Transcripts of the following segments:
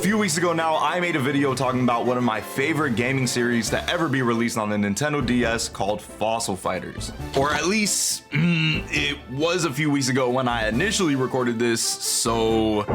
few weeks ago now, I made a video talking about one of my favorite gaming series to ever be released on the Nintendo DS called Fossil Fighters. Or at least, it was a few weeks ago when I initially recorded this, so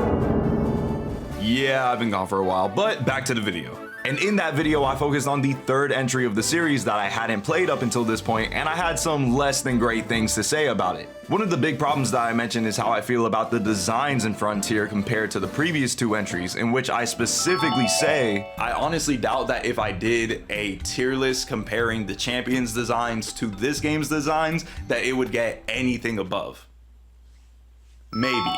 yeah, I've been gone for a while, but back to the video. And in that video, I focused on the third entry of the series that I hadn't played up until this point, and I had some less than great things to say about it. One of the big problems that I mentioned is how I feel about the designs in Frontier compared to the previous two entries, in which I specifically say, I honestly doubt that if I did a tier list comparing the Champions designs to this game's designs, that it would get anything above. Maybe.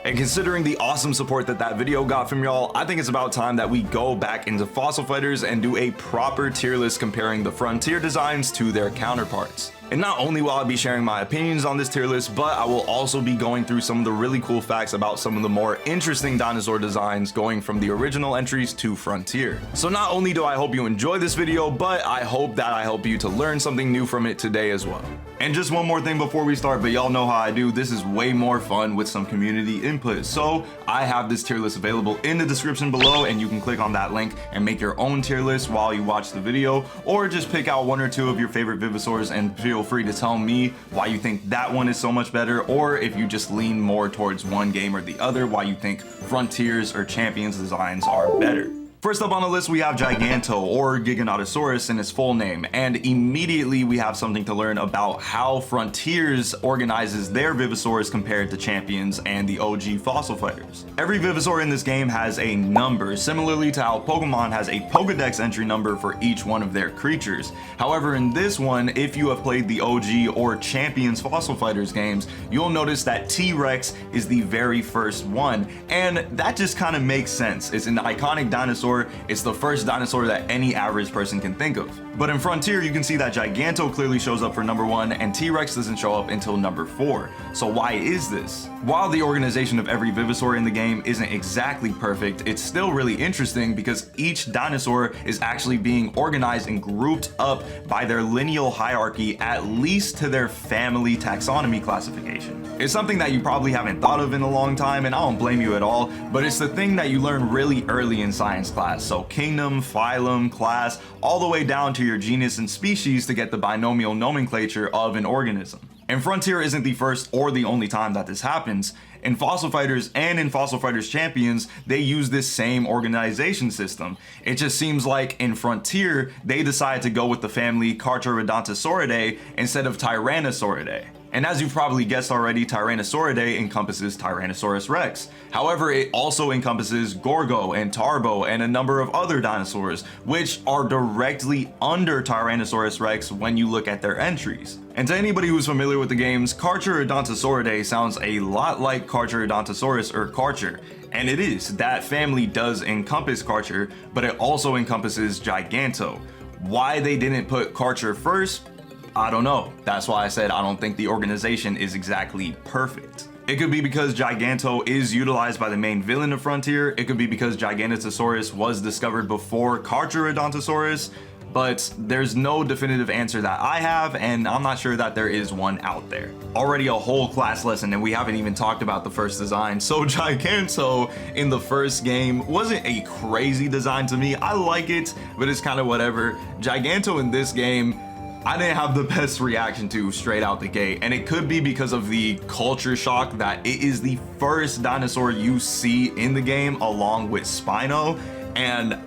And considering the awesome support that video got from y'all, I think it's about time that we go back into Fossil Fighters and do a proper tier list comparing the Frontier designs to their counterparts. And not only will I be sharing my opinions on this tier list, but I will also be going through some of the really cool facts about some of the more interesting dinosaur designs going from the original entries to Frontier. So not only do I hope you enjoy this video, but I hope that I help you to learn something new from it today as well. And just one more thing before we start, but y'all know how I do, this is way more fun with some community input. So I have this tier list available in the description below, and you can click on that link and make your own tier list while you watch the video, or just pick out one or two of your favorite Vivosaurs and feel free to tell me why you think that one is so much better, or if you just lean more towards one game or the other, why you think Frontiers or Champions designs are better. First up on the list, we have Giganto, or Giganotosaurus in its full name, and immediately we have something to learn about how Frontiers organizes their Vivosaurs compared to Champions and the OG Fossil Fighters. Every Vivosaur in this game has a number, similarly to how Pokemon has a Pokedex entry number for each one of their creatures. However, in this one, if you have played the OG or Champions Fossil Fighters games, you'll notice that T-Rex is the very first one, and that just kind of makes sense. It's an iconic dinosaur. It's the first dinosaur that any average person can think of. But in Frontier, you can see that Giganto clearly shows up for number 1 and T-Rex doesn't show up until number 4. So why is this? While the organization of every Vivosaur in the game isn't exactly perfect, it's still really interesting because each dinosaur is actually being organized and grouped up by their lineal hierarchy, at least to their family taxonomy classification. It's something that you probably haven't thought of in a long time, and I don't blame you at all, but it's the thing that you learn really early in science class. So kingdom, phylum, class, all the way down to your genus and species to get the binomial nomenclature of an organism. And Frontier isn't the first or the only time that this happens. In Fossil Fighters and in Fossil Fighters Champions, they use this same organization system. It just seems like in Frontier, they decided to go with the family Carcharodontosauridae instead of Tyrannosauridae. And as you've probably guessed already, Tyrannosauridae encompasses Tyrannosaurus Rex. However, it also encompasses Gorgo and Tarbo and a number of other dinosaurs, which are directly under Tyrannosaurus Rex when you look at their entries. And to anybody who's familiar with the games, Carcharodontosauridae sounds a lot like Carcharodontosaurus or Carchar. And it is. That family does encompass Carchar, but it also encompasses Giganto. Why they didn't put Carchar first? I don't know. That's why I said I don't think the organization is exactly perfect. It could be because Giganto is utilized by the main villain of Frontier. It could be because Giganotosaurus was discovered before Carcharodontosaurus, but there's no definitive answer that I have, and I'm not sure that there is one out there. Already a whole class lesson, and we haven't even talked about the first design. So Giganto in the first game wasn't a crazy design to me. I like it, but it's kind of whatever. Giganto in this game, I didn't have the best reaction to straight out the gate, and it could be because of the culture shock that it is the first dinosaur you see in the game along with Spino, and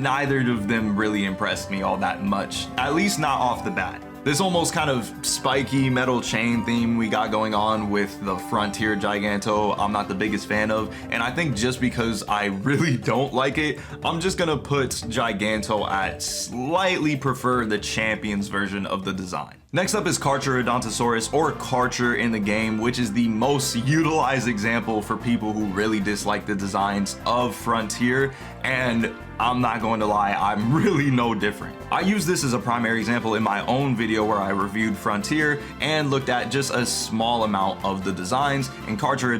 neither of them really impressed me all that much, at least not off the bat. This almost kind of spiky metal chain theme we got going on with the Frontier Giganto, I'm not the biggest fan of, and I think just because I really don't like it, I'm just gonna put Giganto at slightly prefer the Champions version of the design. Next up is Carcharodontosaurus, or Carchar in the game, which is the most utilized example for people who really dislike the designs of Frontier, and I'm not going to lie, I'm really no different. I use this as a primary example in my own video where I reviewed Frontier and looked at just a small amount of the designs, and Carchar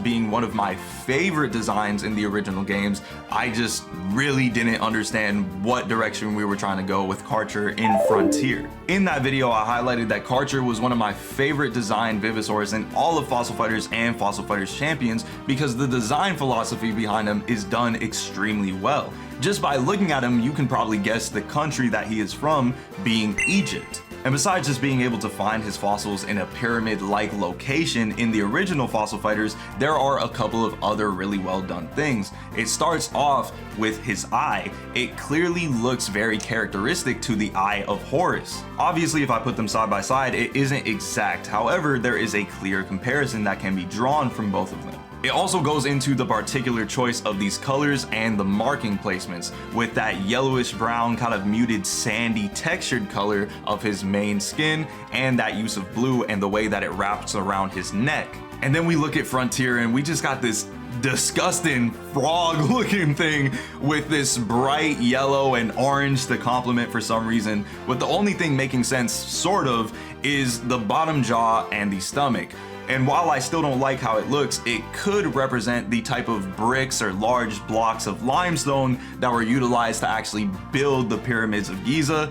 being one of my favorite designs in the original games. I just really didn't understand what direction we were trying to go with Carchar in Frontier. In that video, I highlighted that Carchar was one of my favorite design Vivosaurs in all of Fossil Fighters and Fossil Fighters Champions because the design philosophy behind him is done extremely well. Just by looking at him, you can probably guess the country that he is from, being Egypt. And besides just being able to find his fossils in a pyramid-like location in the original Fossil Fighters, there are a couple of other really well done things. It starts off with his eye. It clearly looks very characteristic to the Eye of Horus. Obviously, if I put them side by side, it isn't exact. However, there is a clear comparison that can be drawn from both of them. It also goes into the particular choice of these colors and the marking placements, with that yellowish brown kind of muted sandy textured color of his main skin and that use of blue and the way that it wraps around his neck. And then we look at Frontier and we just got this disgusting frog looking thing with this bright yellow and orange to complement for some reason, with the only thing making sense sort of is the bottom jaw and the stomach. And while I still don't like how it looks, it could represent the type of bricks or large blocks of limestone that were utilized to actually build the pyramids of Giza.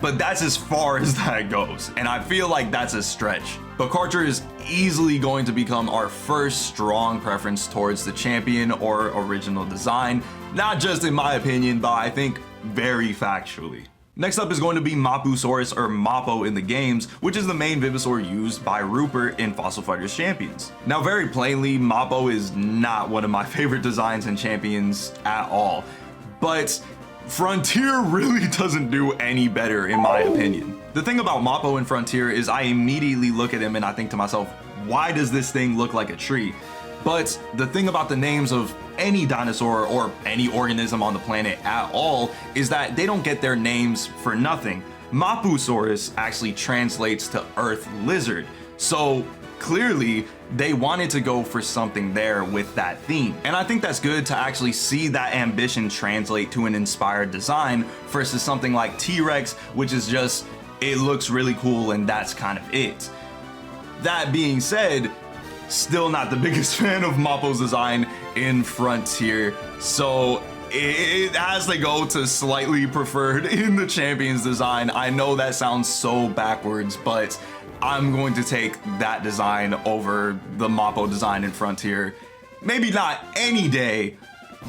But that's as far as that goes, and I feel like that's a stretch. But Carchar is easily going to become our first strong preference towards the champion or original design, not just in my opinion, but I think very factually. Next up is going to be Mapusaurus, or Mapo in the games, which is the main Vivosaur used by Rupert in Fossil Fighters Champions. Now, very plainly, Mapo is not one of my favorite designs in Champions at all, but Frontier really doesn't do any better in my opinion. The thing about Mapo in Frontier is I immediately look at him and I think to myself, why does this thing look like a tree? But the thing about the names of any dinosaur or any organism on the planet at all is that they don't get their names for nothing. Mapusaurus actually translates to earth lizard. So clearly they wanted to go for something there with that theme. And I think that's good to actually see that ambition translate to an inspired design versus something like T-Rex, which is just, it looks really cool and that's kind of it. That being said, still not the biggest fan of Mapo's design in Frontier, so it has to go to slightly preferred in the Champions design. I know that sounds so backwards, but I'm going to take that design over the Mapo design in Frontier. Maybe not any day,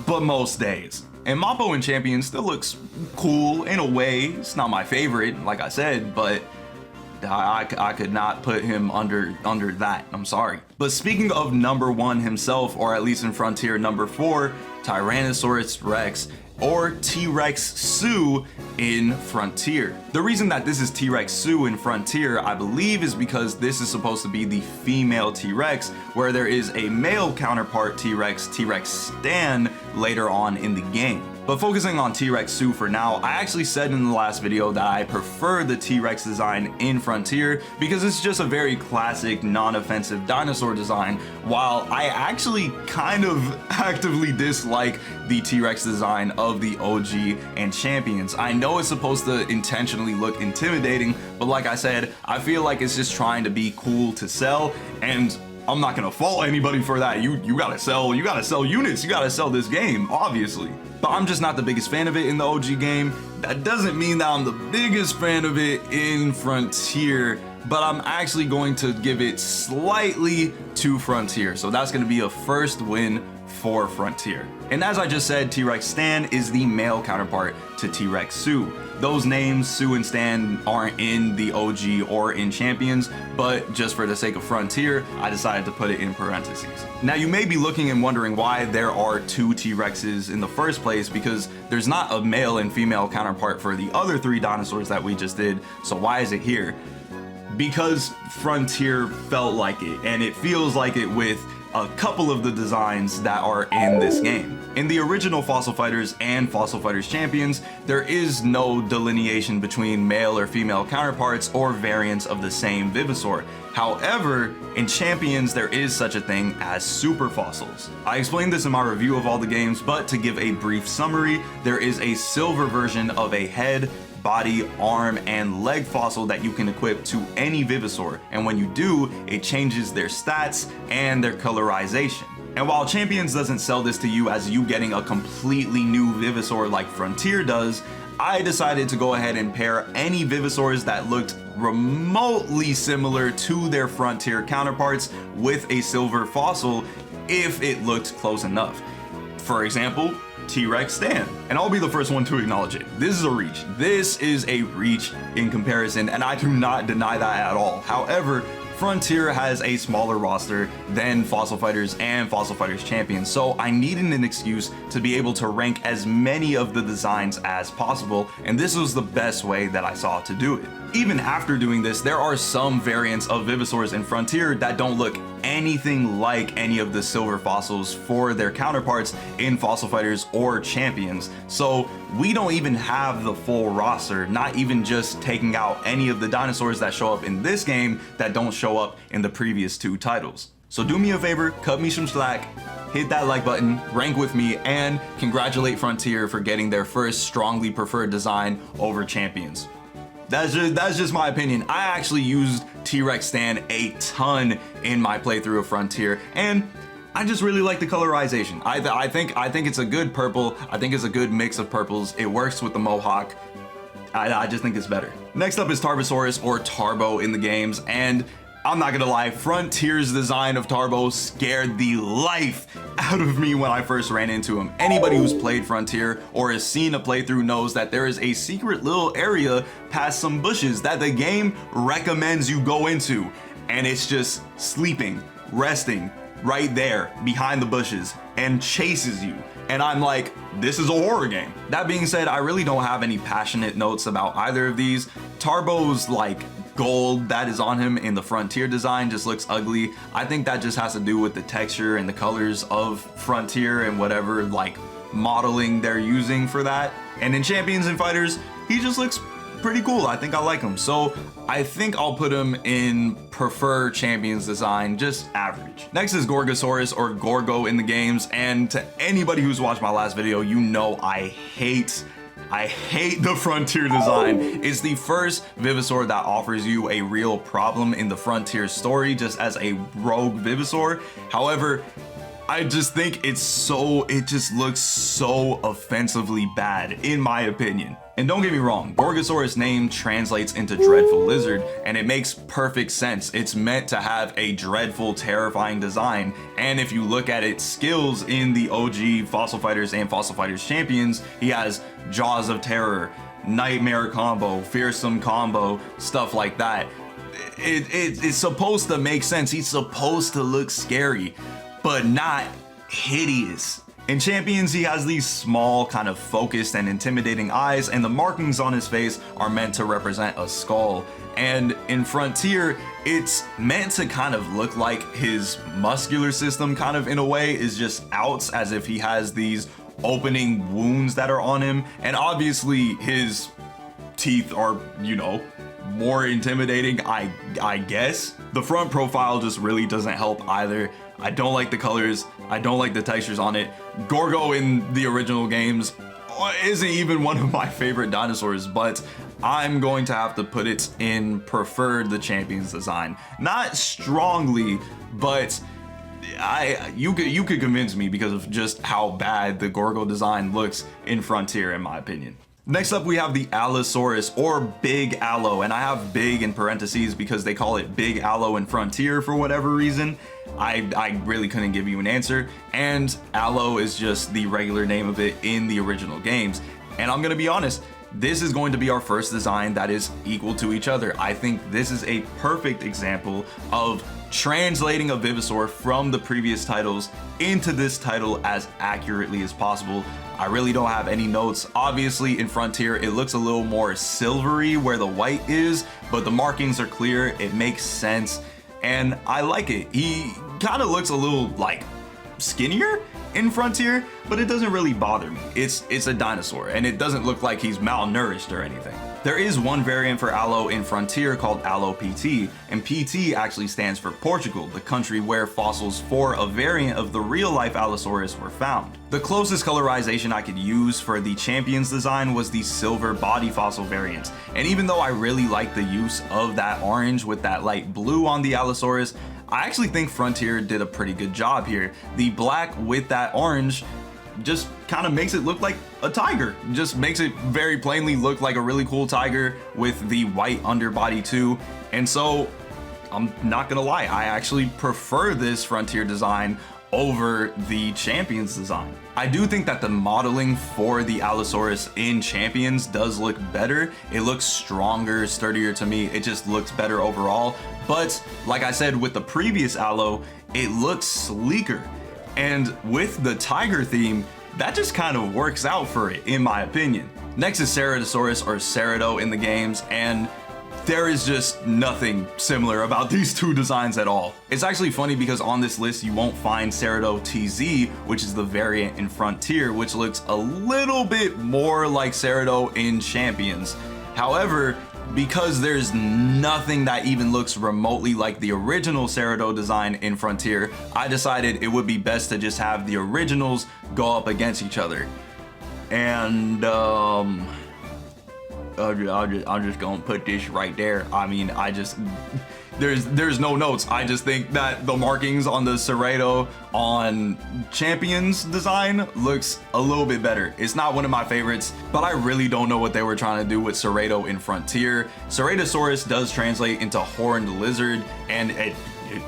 but most days. And Mapo in Champions still looks cool in a way. It's not my favorite, like I said, but I could not put him under that. I'm sorry. But speaking of number one himself, or at least in Frontier number 4, Tyrannosaurus Rex, or T-Rex Sue in Frontier. The reason that this is T-Rex Sue in Frontier, I believe, is because this is supposed to be the female T-Rex, where there is a male counterpart T-Rex, T-Rex Stan, later on in the game. But focusing on T-Rex Sue for now, I actually said in the last video that I prefer the T-Rex design in Frontier because it's just a very classic, non-offensive dinosaur design, while I actually kind of actively dislike the T-Rex design of the OG and Champions. I know it's supposed to intentionally look intimidating, but like I said, I feel like it's just trying to be cool to sell, and I'm not gonna fault anybody for that. You gotta sell units, you gotta sell this game, obviously. But I'm just not the biggest fan of it in the OG game. That doesn't mean that I'm the biggest fan of it in Frontier, but I'm actually going to give it slightly to Frontier. So that's gonna be a first win for Frontier. And as I just said, T-Rex Stan is the male counterpart to T-Rex Sue. Those names, Sue and Stan, aren't in the OG or in Champions, but just for the sake of Frontier, I decided to put it in parentheses. Now you may be looking and wondering why there are 2 T-Rexes in the first place, because there's not a male and female counterpart for the other 3 dinosaurs that we just did, so why is it here? Because Frontier felt like it, and it feels like it with a couple of the designs that are in this game. In the original Fossil Fighters and Fossil Fighters Champions, there is no delineation between male or female counterparts or variants of the same Vivosaur. However, in Champions, there is such a thing as super fossils. I explained this in my review of all the games, but to give a brief summary, there is a silver version of a head, body, arm, and leg fossil that you can equip to any Vivosaur, and when you do, it changes their stats and their colorization. And while Champions doesn't sell this to you as you getting a completely new Vivosaur like Frontier does, I decided to go ahead and pair any Vivosaurs that looked remotely similar to their Frontier counterparts with a silver fossil if it looked close enough. For example, T-Rex Stan. And I'll be the first one to acknowledge it. This is a reach. This is a reach in comparison, and I do not deny that at all. However, Frontier has a smaller roster than Fossil Fighters and Fossil Fighters Champions, so I needed an excuse to be able to rank as many of the designs as possible, and this was the best way that I saw to do it. Even after doing this, there are some variants of Vivosaurs in Frontier that don't look anything like any of the silver fossils for their counterparts in Fossil Fighters or Champions. So we don't even have the full roster, not even just taking out any of the dinosaurs that show up in this game that don't show up in the previous two titles. So do me a favor, cut me some slack, hit that like button, rank with me, and congratulate Frontier for getting their first strongly preferred design over Champions. That's just my opinion. I actually used T-Rex Stan a ton in my playthrough of Frontier, and I just really like the colorization. I think it's a good purple. I think it's a good mix of purples. It works with the Mohawk. I just think it's better. Next up is Tarbosaurus, or Tarbo in the games, and I'm not gonna lie, Frontier's design of Tarbo scared the life out of me when I first ran into him. Anybody who's played Frontier or has seen a playthrough knows that there is a secret little area past some bushes that the game recommends you go into, and it's just sleeping, resting right there behind the bushes and chases you. And I'm like, this is a horror game. That being said, I really don't have any passionate notes about either of these. Tarbo's like gold that is on him in the Frontier design just looks ugly. I think that just has to do with the texture and the colors of Frontier and whatever like modeling they're using for that. And in Champions and Fighters, he just looks pretty cool. I think I like him. So I think I'll put him in prefer Champions design, just average. Next is Gorgosaurus, or Gorgo in the games. And to anybody who's watched my last video, you know I hate the Frontier design. It's the first Vivosaur that offers you a real problem in the Frontier story just as a rogue Vivosaur. However, I just think it just looks so offensively bad, in my opinion. And don't get me wrong, Gorgosaurus' name translates into dreadful lizard, and it makes perfect sense. It's meant to have a dreadful, terrifying design. And if you look at its skills in the OG Fossil Fighters and Fossil Fighters Champions, he has Jaws of Terror, Nightmare Combo, Fearsome Combo, stuff like that. It's supposed to make sense. He's supposed to look scary, but not hideous. In Champions, he has these small, kind of focused and intimidating eyes, and the markings on his face are meant to represent a skull. And in Frontier, it's meant to kind of look like his muscular system kind of in a way is just out, as if he has these opening wounds that are on him. And obviously his teeth are, you know, more intimidating, I guess. The front profile just really doesn't help either. I don't like the colors. I don't like the textures on it. Gorgo in the original games isn't even one of my favorite dinosaurs, but I'm going to have to put it in preferred the Champions design. Not strongly, but you could convince me because of just how bad the Gorgo design looks in Frontier, in my opinion. Next up, we have the Allosaurus, or Big Allo, and I have big in parentheses because they call it Big Allo in Frontier for whatever reason. I really couldn't give you an answer, and Allo is just the regular name of it in the original games. And I'm gonna be honest, this is going to be our first design that is equal to each other. I think this is a perfect example of translating a Vivosaur from the previous titles into this title as accurately as possible. I really don't have any notes. Obviously in Frontier, it looks a little more silvery where the white is, but the markings are clear, it makes sense, and I like it. He kind of looks a little like skinnier in Frontier, but it doesn't really bother me. It's a dinosaur, and it doesn't look like he's malnourished or anything. There is one variant for Allo in Frontier called Allo PT, and PT actually stands for Portugal, the country where fossils for a variant of the real-life Allosaurus were found. The closest colorization I could use for the Champions design was the silver body fossil variant, and even though I really like the use of that orange with that light blue on the Allosaurus, I actually think Frontier did a pretty good job here. The black with that orange just kind of makes it look like a tiger. Just makes it very plainly look like a really cool tiger with the white underbody too. And so I'm not gonna lie, I actually prefer this Frontier design over the Champions design. I do think that the modeling for the Allosaurus in Champions does look better. It looks stronger, sturdier to me. It just looks better overall. But like I said with the previous Allo, it looks sleeker. And with the tiger theme, that just kind of works out for it, in my opinion. Next is Ceratosaurus or Cerato in the games, and there is just nothing similar about these two designs at all. It's actually funny because on this list you won't find Cerato TZ, which is the variant in Frontier, which looks a little bit more like Cerato in Champions. However, because there's nothing that even looks remotely like the original Cerato design in Frontier, I decided it would be best to just have the originals go up against each other. And I'm just gonna put this right there. I mean, there's no notes. I just think that the markings on the Cerato on Champions design looks a little bit better. It's not one of my favorites, but I really don't know what they were trying to do with Cerato in Frontier. Ceratosaurus does translate into horned lizard, and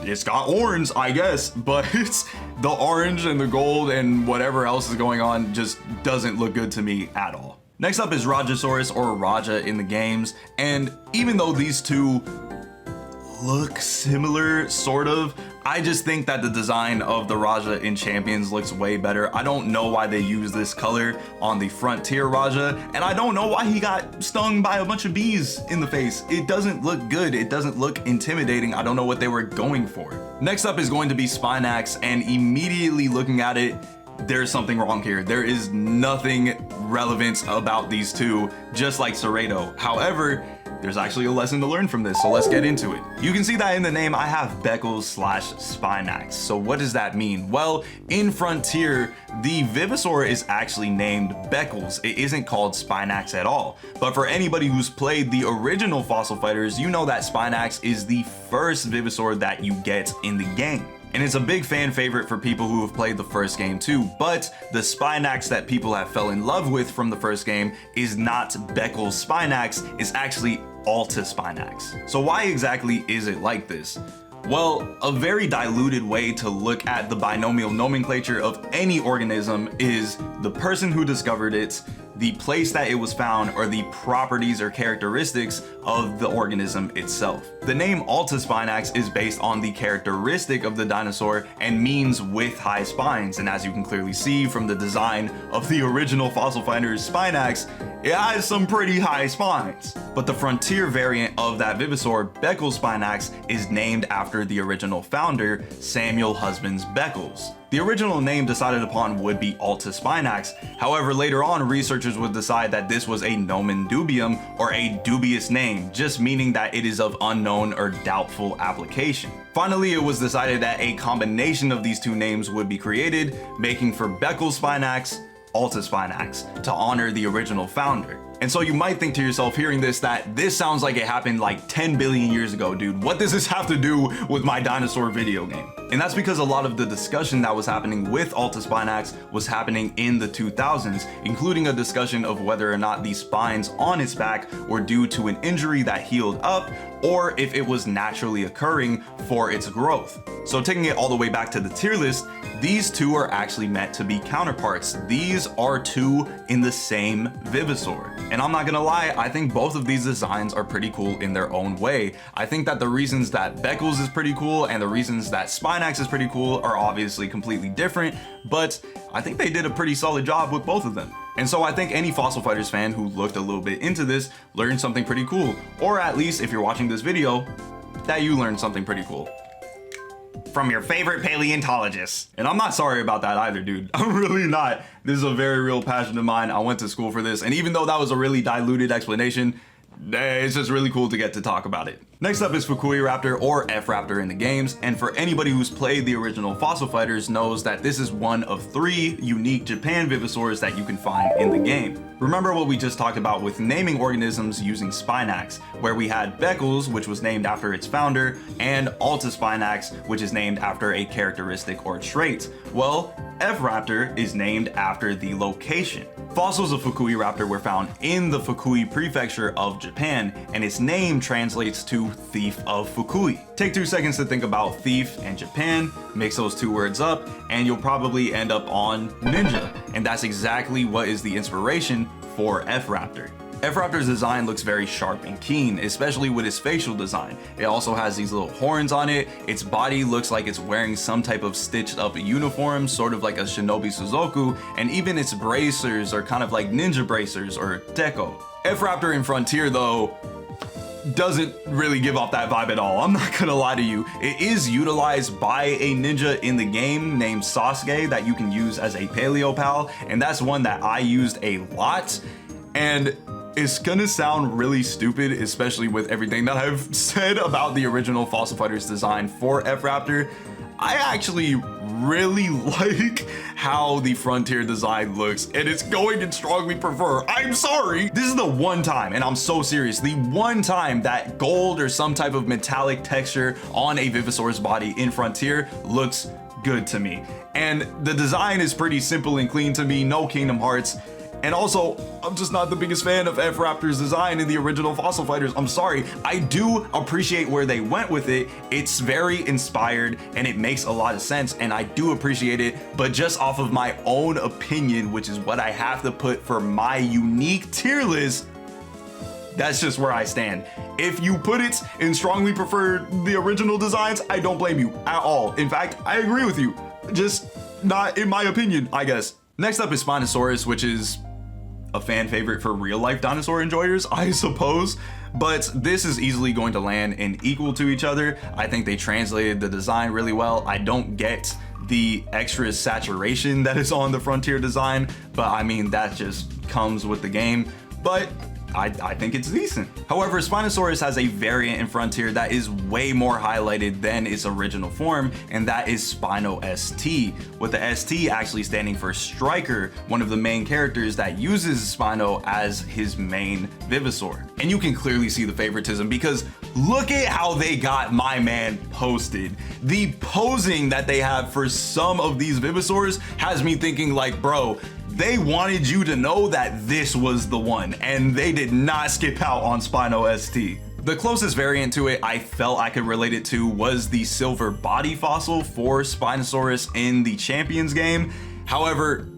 it's got horns, I guess, but it's the orange and the gold and whatever else is going on just doesn't look good to me at all. Next up is Rajasaurus or Raja in the games, and even though these two look similar, sort of, I just think that the design of the Raja in Champions looks way better. I don't know why they use this color on the Frontier Raja, and I don't know why he got stung by a bunch of bees in the face. It doesn't look good. It doesn't look intimidating. I don't know what they were going for. Next up is going to be Spinax, and immediately looking at it, there's something wrong here. There is nothing relevant about these two, just like Cerato. However, there's actually a lesson to learn from this, so let's get into it. You can see that in the name I have Beckles/Spinax. So what does that mean? Well, in Frontier, the Vivosaur is actually named Beckles. It isn't called Spinax at all. But for anybody who's played the original Fossil Fighters, you know that Spinax is the first Vivosaur that you get in the game. And it's a big fan favorite for people who have played the first game too, but the Spinax that people have fell in love with from the first game is not Beckles Spinax, it's actually Alta Spinax. So why exactly is it like this? Well, a very diluted way to look at the binomial nomenclature of any organism is the person who discovered it, the place that it was found, or the properties or characteristics of the organism itself. The name Alta Spinax is based on the characteristic of the dinosaur and means with high spines, and as you can clearly see from the design of the original Fossil Finders Spinax, it has some pretty high spines. But the Frontier variant of that Vivosaur, Beckles Spinax, is named after the original founder, Samuel Husbands Beckles. The original name decided upon would be Alta Spinax. However, later on, researchers would decide that this was a nomen dubium, or a dubious name, just meaning that it is of unknown or doubtful application. Finally, it was decided that a combination of these two names would be created, making for Beckles Spinax, Alta Spinax, to honor the original founder. And so you might think to yourself hearing this that this sounds like it happened like 10 billion years ago, dude. What does this have to do with my dinosaur video game? And that's because a lot of the discussion that was happening with Alta Spinax was happening in the 2000s, including a discussion of whether or not the spines on its back were due to an injury that healed up, or if it was naturally occurring for its growth. So taking it all the way back to the tier list, these two are actually meant to be counterparts. These are two in the same Vivosaur. And I'm not gonna lie, I think both of these designs are pretty cool in their own way. I think that the reasons that Beckles is pretty cool and the reasons that Spinax is pretty cool are obviously completely different, but I think they did a pretty solid job with both of them. And so I think any Fossil Fighters fan who looked a little bit into this learned something pretty cool, or at least if you're watching this video, that you learned something pretty cool. from your favorite paleontologist. And I'm not sorry about that either, dude. I'm really not. This is a very real passion of mine. I went to school for this, and even though that was a really diluted explanation, it's just really cool to get to talk about it. Next up is Fukui Raptor, or F Raptor in the games, and for anybody who's played the original Fossil Fighters knows that this is one of 3 unique Japan Vivosaurs that you can find in the game. Remember what we just talked about with naming organisms using Spinax, where we had Beckles, which was named after its founder, and Alta Spinax, which is named after a characteristic or trait. Well, F Raptor is named after the location. Fossils of Fukui Raptor were found in the Fukui prefecture of Japan, and its name translates to Thief of Fukui. Take 2 seconds to think about thief and Japan, mix those 2 words up, and you'll probably end up on ninja. And that's exactly what is the inspiration for F Raptor. F Raptor's design looks very sharp and keen, especially with its facial design. It also has these little horns on it. Its body looks like it's wearing some type of stitched up uniform, sort of like a shinobi Suzoku, and even its bracers are kind of like ninja bracers or teko. F Raptor in Frontier though doesn't really give off that vibe at all. I'm not gonna lie to you. It is utilized by a ninja in the game named Sasuke that you can use as a paleo pal, and that's one that I used a lot. And it's gonna sound really stupid, especially with everything that I've said about the original Fossil Fighters design for F Raptor. I actually really like how the Frontier design looks, and it's going to strongly prefer. I'm sorry. This is the one time, and I'm so serious, the one time that gold or some type of metallic texture on a Vivosaur's body in Frontier looks good to me. And the design is pretty simple and clean to me, no Kingdom Hearts. And also, I'm just not the biggest fan of F Raptor's design in the original Fossil Fighters. I'm sorry. I do appreciate where they went with it. It's very inspired and it makes a lot of sense, and I do appreciate it. But just off of my own opinion, which is what I have to put for my unique tier list, that's just where I stand. If you put it and strongly prefer the original designs, I don't blame you at all. In fact, I agree with you. Just not in my opinion, I guess. Next up is Spinosaurus, which is a fan favorite for real life dinosaur enjoyers, I suppose, but this is easily going to land in equal to each other. I think they translated the design really well. I don't get the extra saturation that is on the Frontier design, but I mean, that just comes with the game. But I think it's decent. However, Spinosaurus has a variant in Frontier that is way more highlighted than its original form, and that is Spino ST, with the ST actually standing for Striker, one of the main characters that uses Spino as his main Vivosaur. And you can clearly see the favoritism because look at how they got my man posted. The posing that they have for some of these Vivosaurs has me thinking like, bro, they wanted you to know that this was the one, and they did not skip out on Spino ST. The closest variant to it I felt I could relate it to was the silver body fossil for Spinosaurus in the Champions game. However,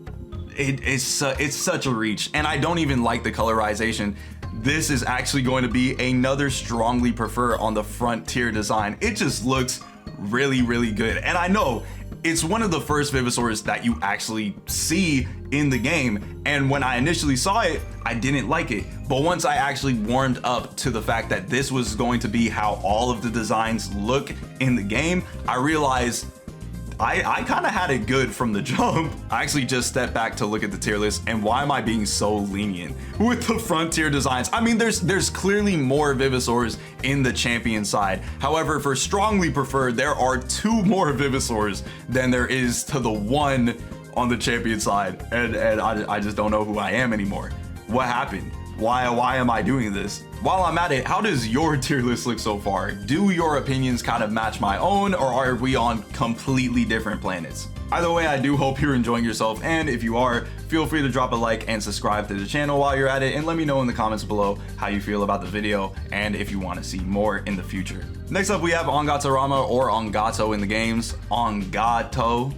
it's such a reach, and I don't even like the colorization. This is actually going to be another strongly prefer on the Frontier design. It just looks really, really good, and I know it's one of the first Vivosaurs that you actually see in the game, and when I initially saw it, I didn't like it. But once I actually warmed up to the fact that this was going to be how all of the designs look in the game, I realized I kind of had it good from the jump. I actually just stepped back to look at the tier list, and why am I being so lenient with the Frontier designs? I mean, there's clearly more Vivosaurs in the Champion side. However, for strongly preferred, there are 2 more Vivosaurs than there is to the one on the Champion side, and I just don't know who I am anymore. What happened? Why am I doing this? While I'm at it, how does your tier list look so far? Do your opinions kind of match my own, or are we on completely different planets? Either way, I do hope you're enjoying yourself, and if you are, feel free to drop a like and subscribe to the channel while you're at it, and let me know in the comments below how you feel about the video and if you want to see more in the future. Next up, we have Angatorama, or Angato in the games. Angato.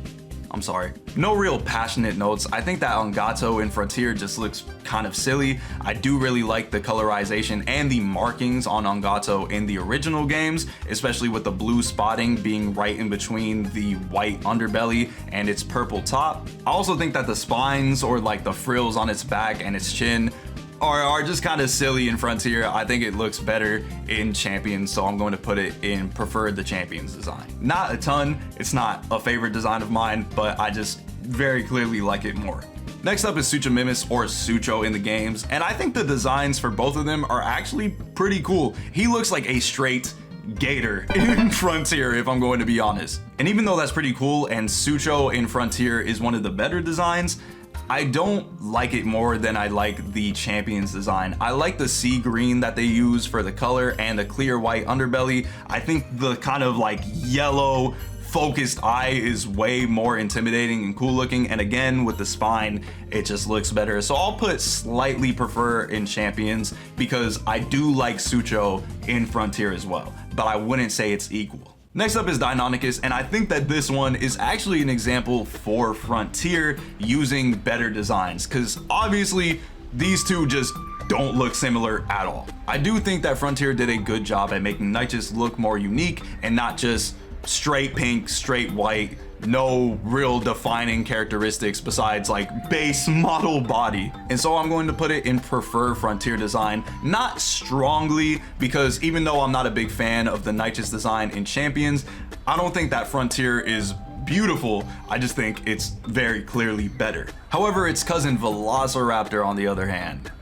I'm sorry. No real passionate notes. I think that Angato in Frontier just looks kind of silly. I do really like the colorization and the markings on Angato in the original games, especially with the blue spotting being right in between the white underbelly and its purple top. I also think that the spines, or like the frills on its back and its chin, are just kind of silly in Frontier. I think it looks better in Champions, so I'm going to put it in preferred the Champions design. Not a ton, it's not a favorite design of mine, but I just very clearly like it more. Next up is Sucho Mimis, or Sucho in the games, and I think the designs for both of them are actually pretty cool. He looks like a straight gator in Frontier, if I'm going to be honest. And even though that's pretty cool and Sucho in Frontier is one of the better designs, I don't like it more than I like the Champions design. I like the sea green that they use for the color and the clear white underbelly. I think the kind of like yellow focused eye is way more intimidating and cool looking, and again with the spine it just looks better. So I'll put slightly prefer in Champions because I do like Sucho in Frontier as well, but I wouldn't say it's equal. Next up is Deinonychus, and I think that this one is actually an example for Frontier using better designs, because obviously these two just don't look similar at all. I do think that Frontier did a good job at making Nychus look more unique and not just straight pink, straight white, no real defining characteristics besides like base model body. And so I'm going to put it in prefer Frontier design, not strongly, because even though I'm not a big fan of the Nychus design in Champions, I don't think that Frontier is beautiful. I just think it's very clearly better. However, its cousin Velociraptor on the other hand,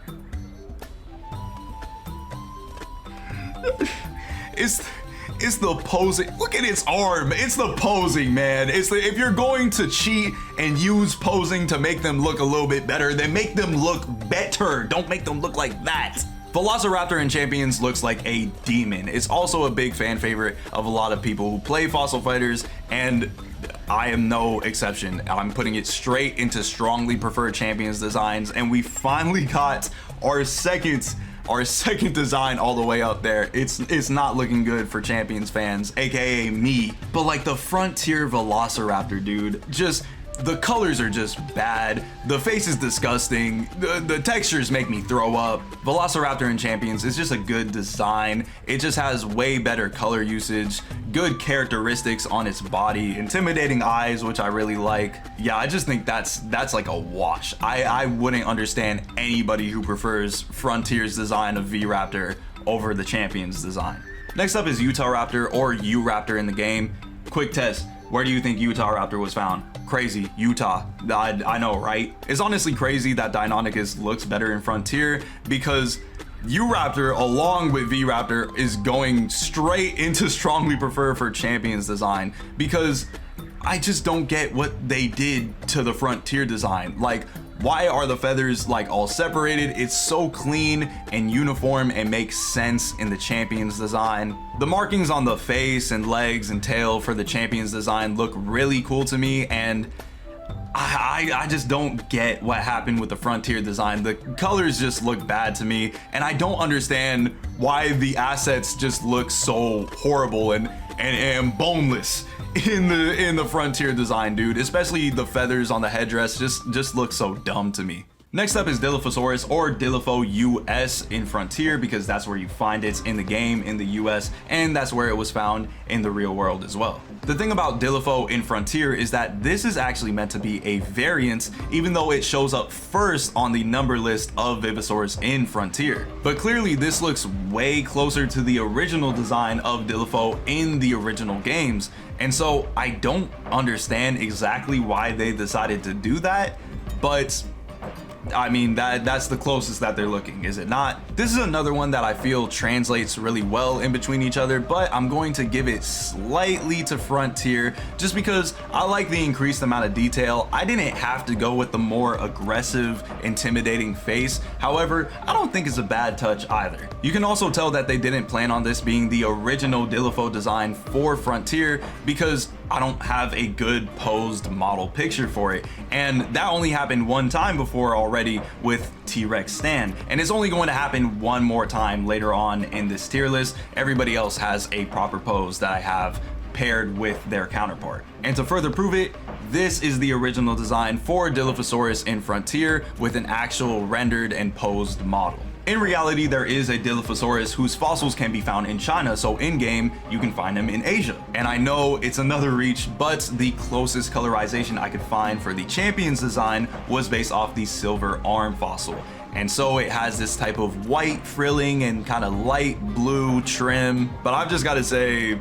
it's the posing. Look at its arm. It's the posing, man. It's the, if you're going to cheat and use posing to make them look a little bit better, then make them look better. Don't make them look like that. Velociraptor in Champions looks like a demon. It's also a big fan favorite of a lot of people who play Fossil Fighters, and I am no exception. I'm putting it straight into strongly preferred Champions designs, and we finally got our second design all the way up there. It's not looking good for Champions fans, aka me. But like the Frontier Velociraptor, dude, just the colors are just bad. The face is disgusting. The textures make me throw up. Velociraptor in Champions is just a good design. It just has way better color usage, good characteristics on its body, intimidating eyes, which I really like. Yeah, I just think that's like a wash. I wouldn't understand anybody who prefers Frontier's design of V-Raptor over the Champions design. Next up is Utah Raptor, or U-Raptor in the game. Quick test. Where do you think Utah Raptor was found? Crazy, Utah. I know, right? It's honestly crazy that Deinonychus looks better in Frontier, because U-Raptor along with V-Raptor is going straight into strongly prefer for Champions design, because I just don't get what they did to the Frontier design. Like, why are the feathers like all separated? It's so clean and uniform and makes sense in the Champions design. The markings on the face and legs and tail for the Champions design look really cool to me, and I just don't get what happened with the Frontier design. The colors just look bad to me, and I don't understand why the assets just look so horrible and boneless in the Frontier design, dude. Especially the feathers on the headdress just look so dumb to me. Next up is Dilophosaurus, or Dilopho US in Frontier, because that's where you find it in the game in the US, and that's where it was found in the real world as well. The thing about Dilopho in Frontier is that this is actually meant to be a variant, even though it shows up first on the number list of Vivosaurs in Frontier. But clearly this looks way closer to the original design of Dilopho in the original games, and so I don't understand exactly why they decided to do that, but I mean, that's the closest that they're looking, is it not? This is another one that I feel translates really well in between each other, but I'm going to give it slightly to Frontier just because I like the increased amount of detail. I didn't have to go with the more aggressive, intimidating face. However, I don't think it's a bad touch either. You can also tell that they didn't plan on this being the original Dilopho design for Frontier, because I don't have a good posed model picture for it, and that only happened one time before already with T-Rex Stan, and it's only going to happen one more time later on in this tier list. Everybody else has a proper pose that I have paired with their counterpart. And to further prove it, this is the original design for Dilophosaurus in Frontier with an actual rendered and posed model. In reality, there is a Dilophosaurus whose fossils can be found in China, so in-game, you can find them in Asia. And I know it's another reach, but the closest colorization I could find for the Champions design was based off the silver arm fossil. And so it has this type of white frilling and kind of light blue trim, but I've just got to say,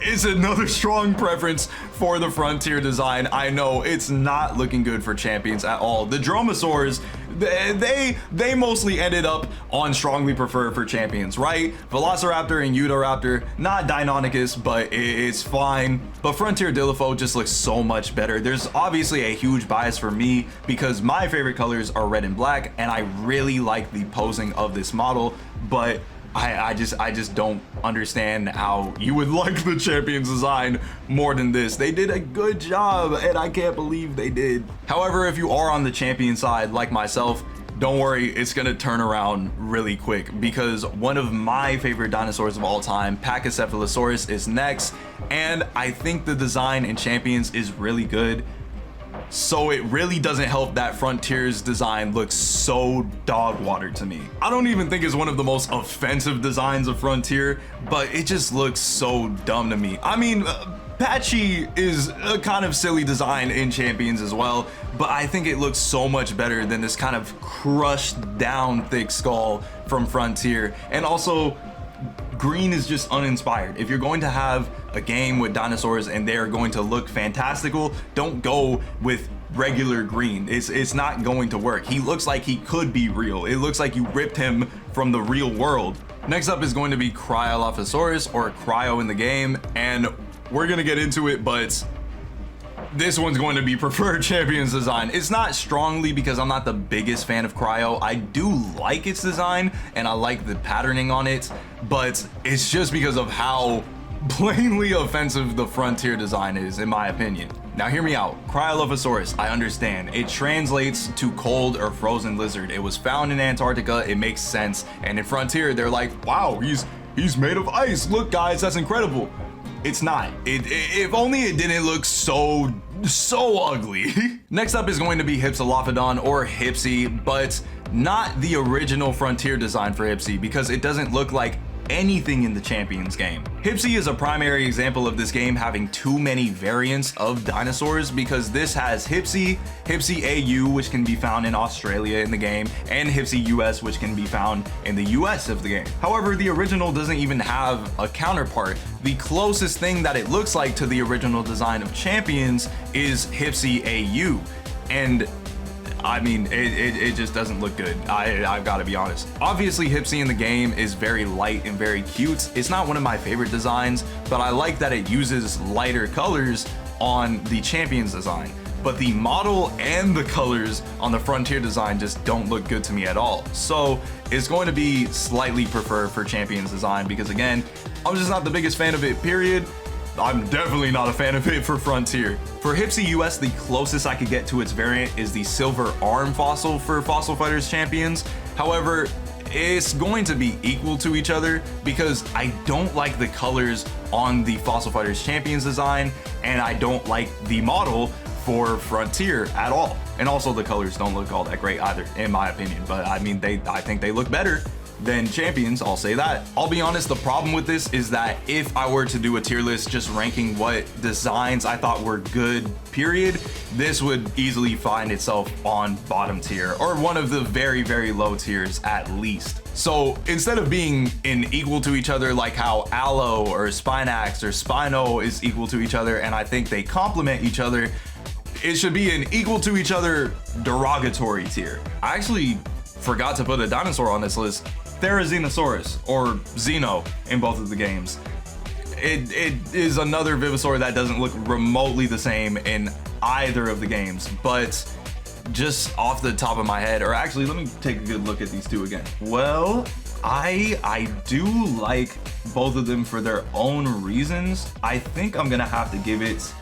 it's another strong preference for the Frontier design. I know it's not looking good for Champions at all. The Dromasaurs, they mostly ended up on strongly preferred for Champions, right? Velociraptor and Utahraptor, not Deinonychus, but it's fine. But Frontier Dilopho just looks so much better. There's obviously a huge bias for me because my favorite colors are red and black, and I really like the posing of this model, but I just don't understand how you would like the Champions design more than this. They did a good job, and I can't believe they did. However, if you are on the Champion side like myself, don't worry, it's gonna turn around really quick because one of my favorite dinosaurs of all time, Pachycephalosaurus, is next, and I think the design in Champions is really good. So it really doesn't help that Frontier's design looks so dog water to me. I don't even think it's one of the most offensive designs of Frontier, but it just looks so dumb to me. I mean, Pachy is a kind of silly design in Champions as well, but I think it looks so much better than this kind of crushed down thick skull from Frontier. And also, green is just uninspired. If you're going to have a game with dinosaurs and they're going to look fantastical, don't go with regular green. It's not going to work. He looks like he could be real. It looks like you ripped him from the real world. Next up is going to be Cryolophosaurus, or Cryo in the game, and we're gonna get into it, but this one's going to be preferred Champions design. It's not strongly because I'm not the biggest fan of Cryo. I do like its design and I like the patterning on it, but it's just because of how plainly offensive the Frontier design is, in my opinion. Now hear me out. Cryolophosaurus, I understand. It translates to cold or frozen lizard. It was found in Antarctica, it makes sense. And in Frontier, they're like, wow, he's made of ice. Look guys, that's incredible. It's not. If only it didn't look so ugly. Next up is going to be Hypsilophodon, or Hypsi, but not the original Frontier design for Hypsi because it doesn't look like anything in the Champions game. Hypsi is a primary example of this game having too many variants of dinosaurs because this has Hypsi, Hypsi AU, which can be found in Australia in the game, and Hypsi US, which can be found in the US of the game. However, the original doesn't even have a counterpart. The closest thing that it looks like to the original design of Champions is Hypsi AU, and I mean, it just doesn't look good. I've got to be honest. Obviously, Hypsi in the game is very light and very cute. It's not one of my favorite designs, but I like that it uses lighter colors on the Champions design. But the model and the colors on the Frontier design just don't look good to me at all. So it's going to be slightly preferred for Champions design because, again, I'm just not the biggest fan of it, period. I'm definitely not a fan of it for Frontier. For Hypsi US, the closest I could get to its variant is the silver arm fossil for Fossil Fighters Champions. However, it's going to be equal to each other because I don't like the colors on the Fossil Fighters Champions design, and I don't like the model for Frontier at all. And also the colors don't look all that great either, in my opinion, but I mean, I think they look better than Champions, I'll say that. I'll be honest, the problem with this is that if I were to do a tier list just ranking what designs I thought were good, period, this would easily find itself on bottom tier or one of the very, very low tiers at least. So instead of being in equal to each other like how Allo or Spinax or Spino is equal to each other, and I think they complement each other, it should be an equal to each other derogatory tier. I actually forgot to put a dinosaur on this list. Therizinosaurus, or Zino in both of the games. It is another Vivosaur that doesn't look remotely the same in either of the games, but just off the top of my head, or actually let me take a good look at these two again. Well, I do like both of them for their own reasons. I think I'm gonna have to give it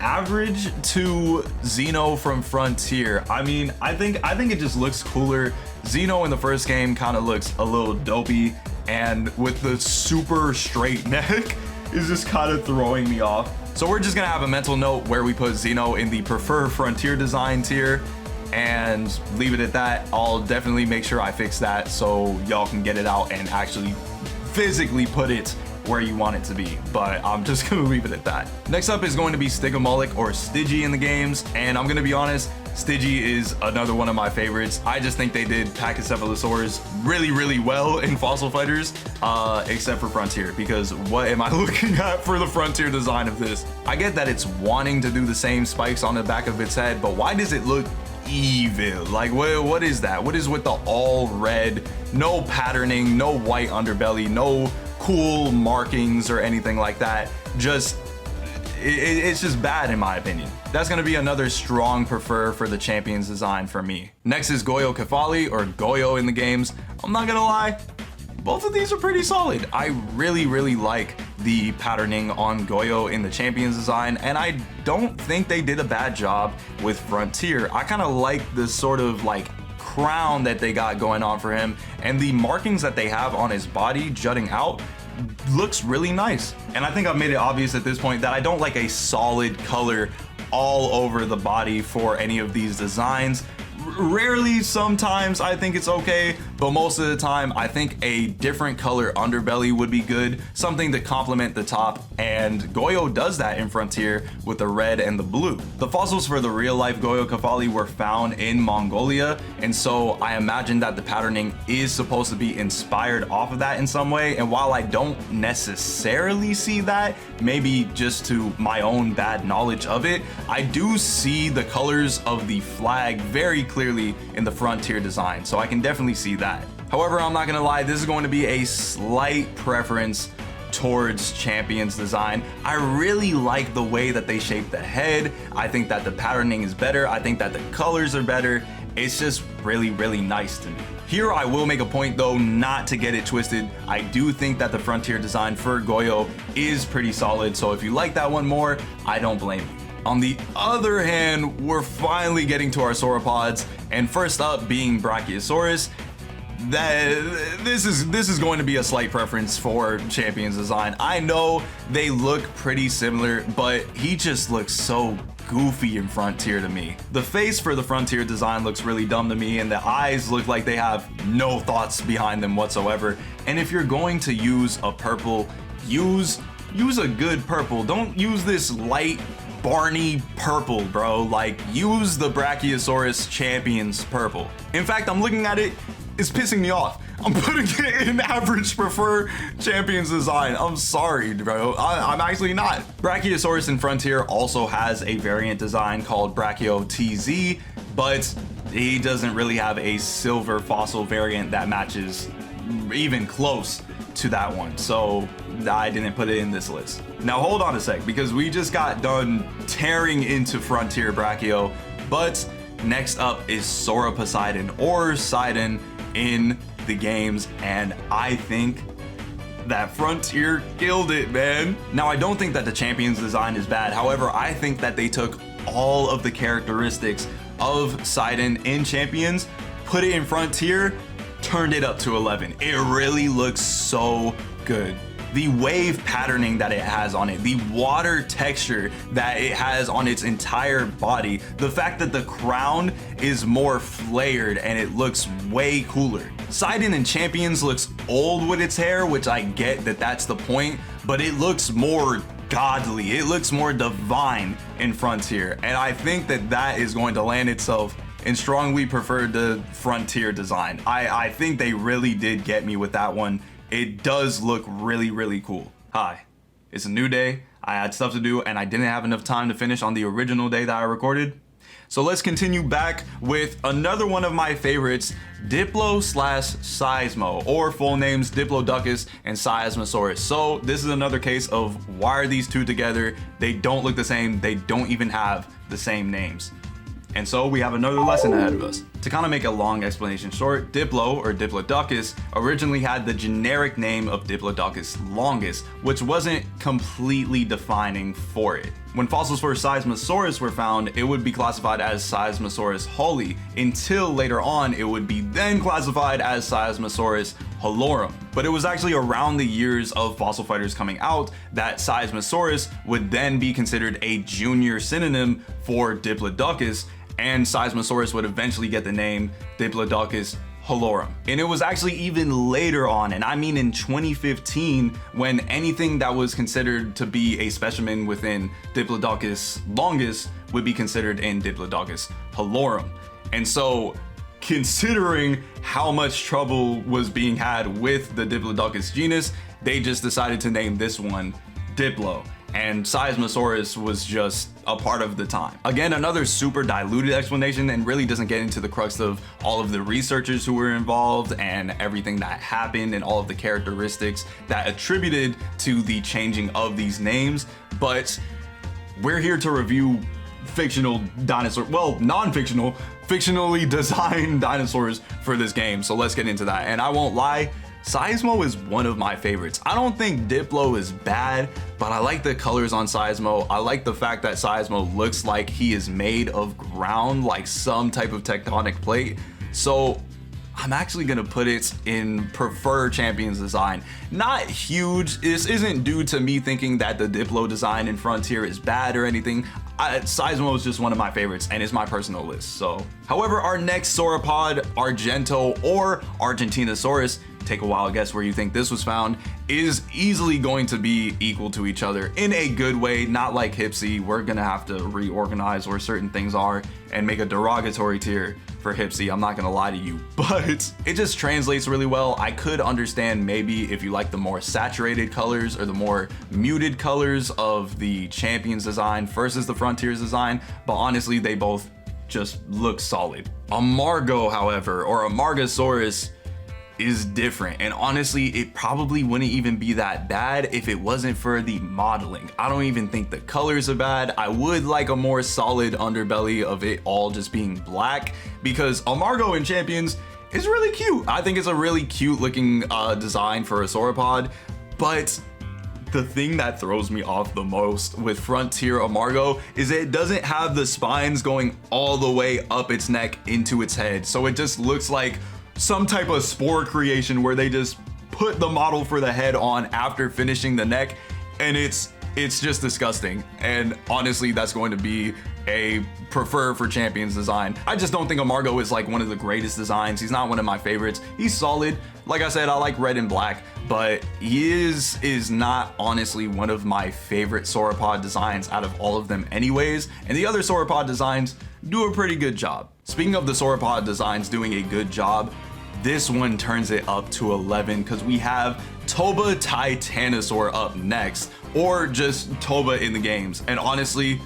average to Zino from Frontier. I mean, I think it just looks cooler. Zino in the first game kind of looks a little dopey, and with the super straight neck is just kind of throwing me off. So we're just gonna have a mental note where we put Zino in the prefer Frontier design tier, and leave it at that. I'll definitely make sure I fix that so y'all can get it out and actually physically put it where you want it to be, but I'm just gonna leave it at that. Next up is going to be Stygomoloch or Stygi in the games, and I'm gonna be honest, Stygi is another one of my favorites. I just think they did Pachycephalosaurs really well in Fossil Fighters, except for Frontier, because what am I looking at for the Frontier design of this? I get that it's wanting to do the same spikes on the back of its head, but why does it look evil? Like, what is that? What is with the all red, no patterning, no white underbelly, no cool markings or anything like that? Just it's just bad in my opinion. That's gonna be another strong prefer for the Champions design for me. Next is Goyo Cephali, or Goyo in the games. I'm not gonna lie, both of these are pretty solid. I really like the patterning on Goyo in the Champions design, and I don't think they did a bad job with Frontier. I kind of like the sort of like crown that they got going on for him, and the markings that they have on his body jutting out looks really nice. And I think I've made it obvious at this point that I don't like a solid color all over the body for any of these designs. Rarely, sometimes I think it's okay, but most of the time I think a different color underbelly would be good, something to complement the top, and Goyo does that in Frontier with the red and the blue. The fossils for the real life Goyo Cephali were found in Mongolia, and so I imagine that the patterning is supposed to be inspired off of that in some way, and while I don't necessarily see that, maybe just to my own bad knowledge of it, I do see the colors of the flag very clearly in the Frontier design, so I can definitely see that. However, I'm not gonna lie, this is going to be a slight preference towards Champions design. I really like the way that they shape the head. I think that the patterning is better. I think that the colors are better. It's just really nice to me. Here I will make a point though, not to get it twisted. I do think that the Frontier design for Goyo is pretty solid, so if you like that one more, I don't blame you. On the other hand, we're finally getting to our sauropods, and first up being Brachiosaurus. This is going to be a slight preference for Champions design. I know they look pretty similar, but he just looks so goofy in Frontier to me. The face for the Frontier design looks really dumb to me, and the eyes look like they have no thoughts behind them whatsoever. And if you're going to use a purple, use a good purple. Don't use this light Barney purple, bro. Like, use the Brachiosaurus Champions purple. In fact, I'm looking at it, it's pissing me off. I'm putting it in average prefer Champions design. I'm sorry, bro. I'm actually not. Brachiosaurus in Frontier also has a variant design called Brachio TZ, but he doesn't really have a silver fossil variant that matches even close to that one, so I didn't put it in this list. Now hold on a sec, because we just got done tearing into Frontier Brachio, but next up is Sauroposeidon or Seidon in the games, and I think that Frontier killed it, man. Now I don't think that the Champions design is bad, however I think that they took all of the characteristics of Seidon in Champions, put it in Frontier, turned it up to 11. It really looks so good. The wave patterning that it has on it, the water texture that it has on its entire body, the fact that the crown is more flared and it looks way cooler. Seidon in Champions looks old with its hair, which I get that that's the point, but it looks more godly, it looks more divine in Frontier, and I think that that is going to land itself and strongly preferred the Frontier design. I think they really did get me with that one. It does look really cool. Hi, it's a new day. I had stuff to do and I didn't have enough time to finish on the original day that I recorded. So let's continue back with another one of my favorites, Diplo/Seismo, or full names Diplodocus and Seismosaurus. So this is another case of why are these two together? They don't look the same. They don't even have the same names. And so we have another lesson ahead of us. To kind of make a long explanation short, Diplo or Diplodocus originally had the generic name of Diplodocus longus, which wasn't completely defining for it. When fossils for Seismosaurus were found, it would be classified as Seismosaurus holi, until later on it would be then classified as Seismosaurus holorum. But it was actually around the years of fossil fighters coming out that Seismosaurus would then be considered a junior synonym for Diplodocus, and Seismosaurus would eventually get the name Diplodocus Holorum. And it was actually even later on, and I mean in 2015, when anything that was considered to be a specimen within Diplodocus longus would be considered in Diplodocus Holorum. And so, considering how much trouble was being had with the Diplodocus genus, they just decided to name this one Diplo. And Seismosaurus was just a part of the time. Again, another super diluted explanation and really doesn't get into the crux of all of the researchers who were involved and everything that happened and all of the characteristics that attributed to the changing of these names. But we're here to review fictional dinosaur, well, non-fictional, fictionally designed dinosaurs for this game. So let's get into that. And I won't lie, Seismo is one of my favorites. I don't think Diplo is bad, but I like the colors on Seismo. I like the fact that Seismo looks like he is made of ground, like some type of tectonic plate. So I'm actually gonna put it in prefer champions design. Not huge. This isn't due to me thinking that the Diplo design in Frontier is bad or anything. Seismo is just one of my favorites and it's my personal list. So, however, our next sauropod, Argento or Argentinosaurus, take a wild guess where you think this was found, is easily going to be equal to each other in a good way, not like Hypsi. We're gonna have to reorganize where certain things are and make a derogatory tier for Hypsi. I'm not gonna lie to you, but it just translates really well. I could understand maybe if you like the more saturated colors or the more muted colors of the Champions design versus the Frontiers design, but honestly, they both just look solid. Amargo, however, or Amargosaurus, is different, and honestly it probably wouldn't even be that bad if it wasn't for the modeling. I don't even think the colors are bad. I would like a more solid underbelly of it all just being black, because Amargo in Champions is really cute. I think it's a really cute looking design for a sauropod, but the thing that throws me off the most with Frontier Amargo is it doesn't have the spines going all the way up its neck into its head, so it just looks like some type of spore creation where they just put the model for the head on after finishing the neck, and it's just disgusting. And honestly, that's going to be a prefer for Champions design. I just don't think Amargo is like one of the greatest designs. He's not one of my favorites. He's solid. Like I said, I like red and black, but he is not honestly one of my favorite sauropod designs out of all of them anyways. And the other sauropod designs do a pretty good job. Speaking of the sauropod designs doing a good job, this one turns it up to 11 because we have Toba Titanosaur up next, or just Toba in the games. And honestly,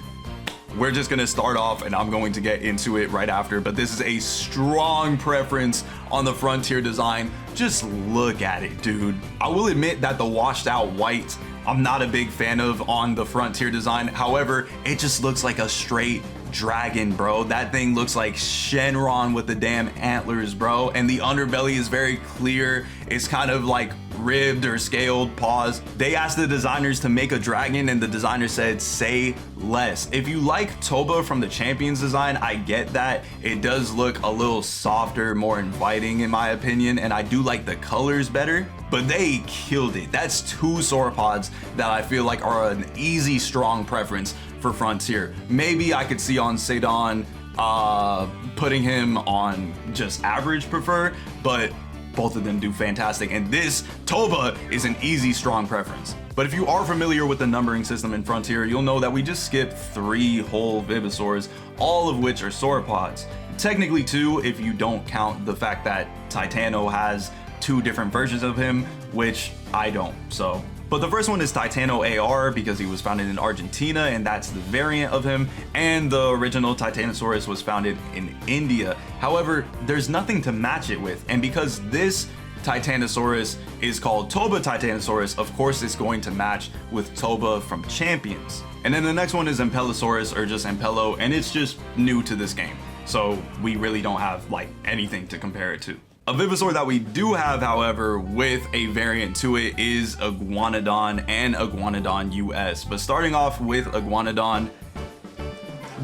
we're just gonna start off and I'm going to get into it right after, but this is a strong preference on the Frontier design. Just look at it, dude. I will admit that the washed out white, I'm not a big fan of on the Frontier design. However, it just looks like a straight dragon, bro. That thing looks like Shenron with the damn antlers, bro. And the underbelly is very clear. It's kind of like ribbed or scaled paws. They asked the designers to make a dragon and the designer said, say less. If you like Toba from the Champions design, I get that. It does look a little softer, more inviting in my opinion, and I do like the colors better, but they killed it. That's two sauropods that I feel like are an easy, strong preference for Frontier. Maybe I could see on Seidon putting him on just average prefer, but both of them do fantastic, and this Toba is an easy, strong preference. But if you are familiar with the numbering system in Frontier, you'll know that we just skipped 3 whole Vivosaurs, all of which are sauropods. Technically 2 if you don't count the fact that Titano has 2 different versions of him, which I don't, so. But the first one is Titano AR because he was founded in Argentina and that's the variant of him, and the original Titanosaurus was founded in India. However, there's nothing to match it with, and because this Titanosaurus is called Toba Titanosaurus, of course it's going to match with Toba from Champions. And then the next one is Ampelosaurus, or just Ampelo, and it's just new to this game, so we really don't have like anything to compare it to. A Vivosaur that we do have, however, with a variant to it is Iguanodon and Iguanodon US. But starting off with Iguanodon,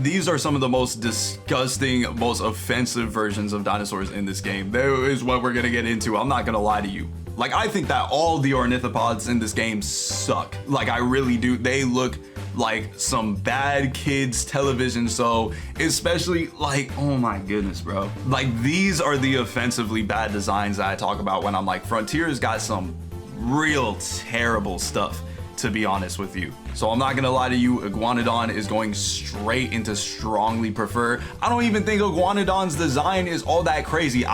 these are some of the most disgusting, most offensive versions of dinosaurs in this game. That is what we're gonna get into. I'm not gonna lie to you. Like, I think that all the ornithopods in this game suck. Like, I really do. They look like some bad kids television show, especially like, oh my goodness, bro. Like these are the offensively bad designs that I talk about when I'm like, Frontier's got some real terrible stuff, to be honest with you. So I'm not gonna lie to you, Iguanodon is going straight into strongly prefer. I don't even think Iguanodon's design is all that crazy.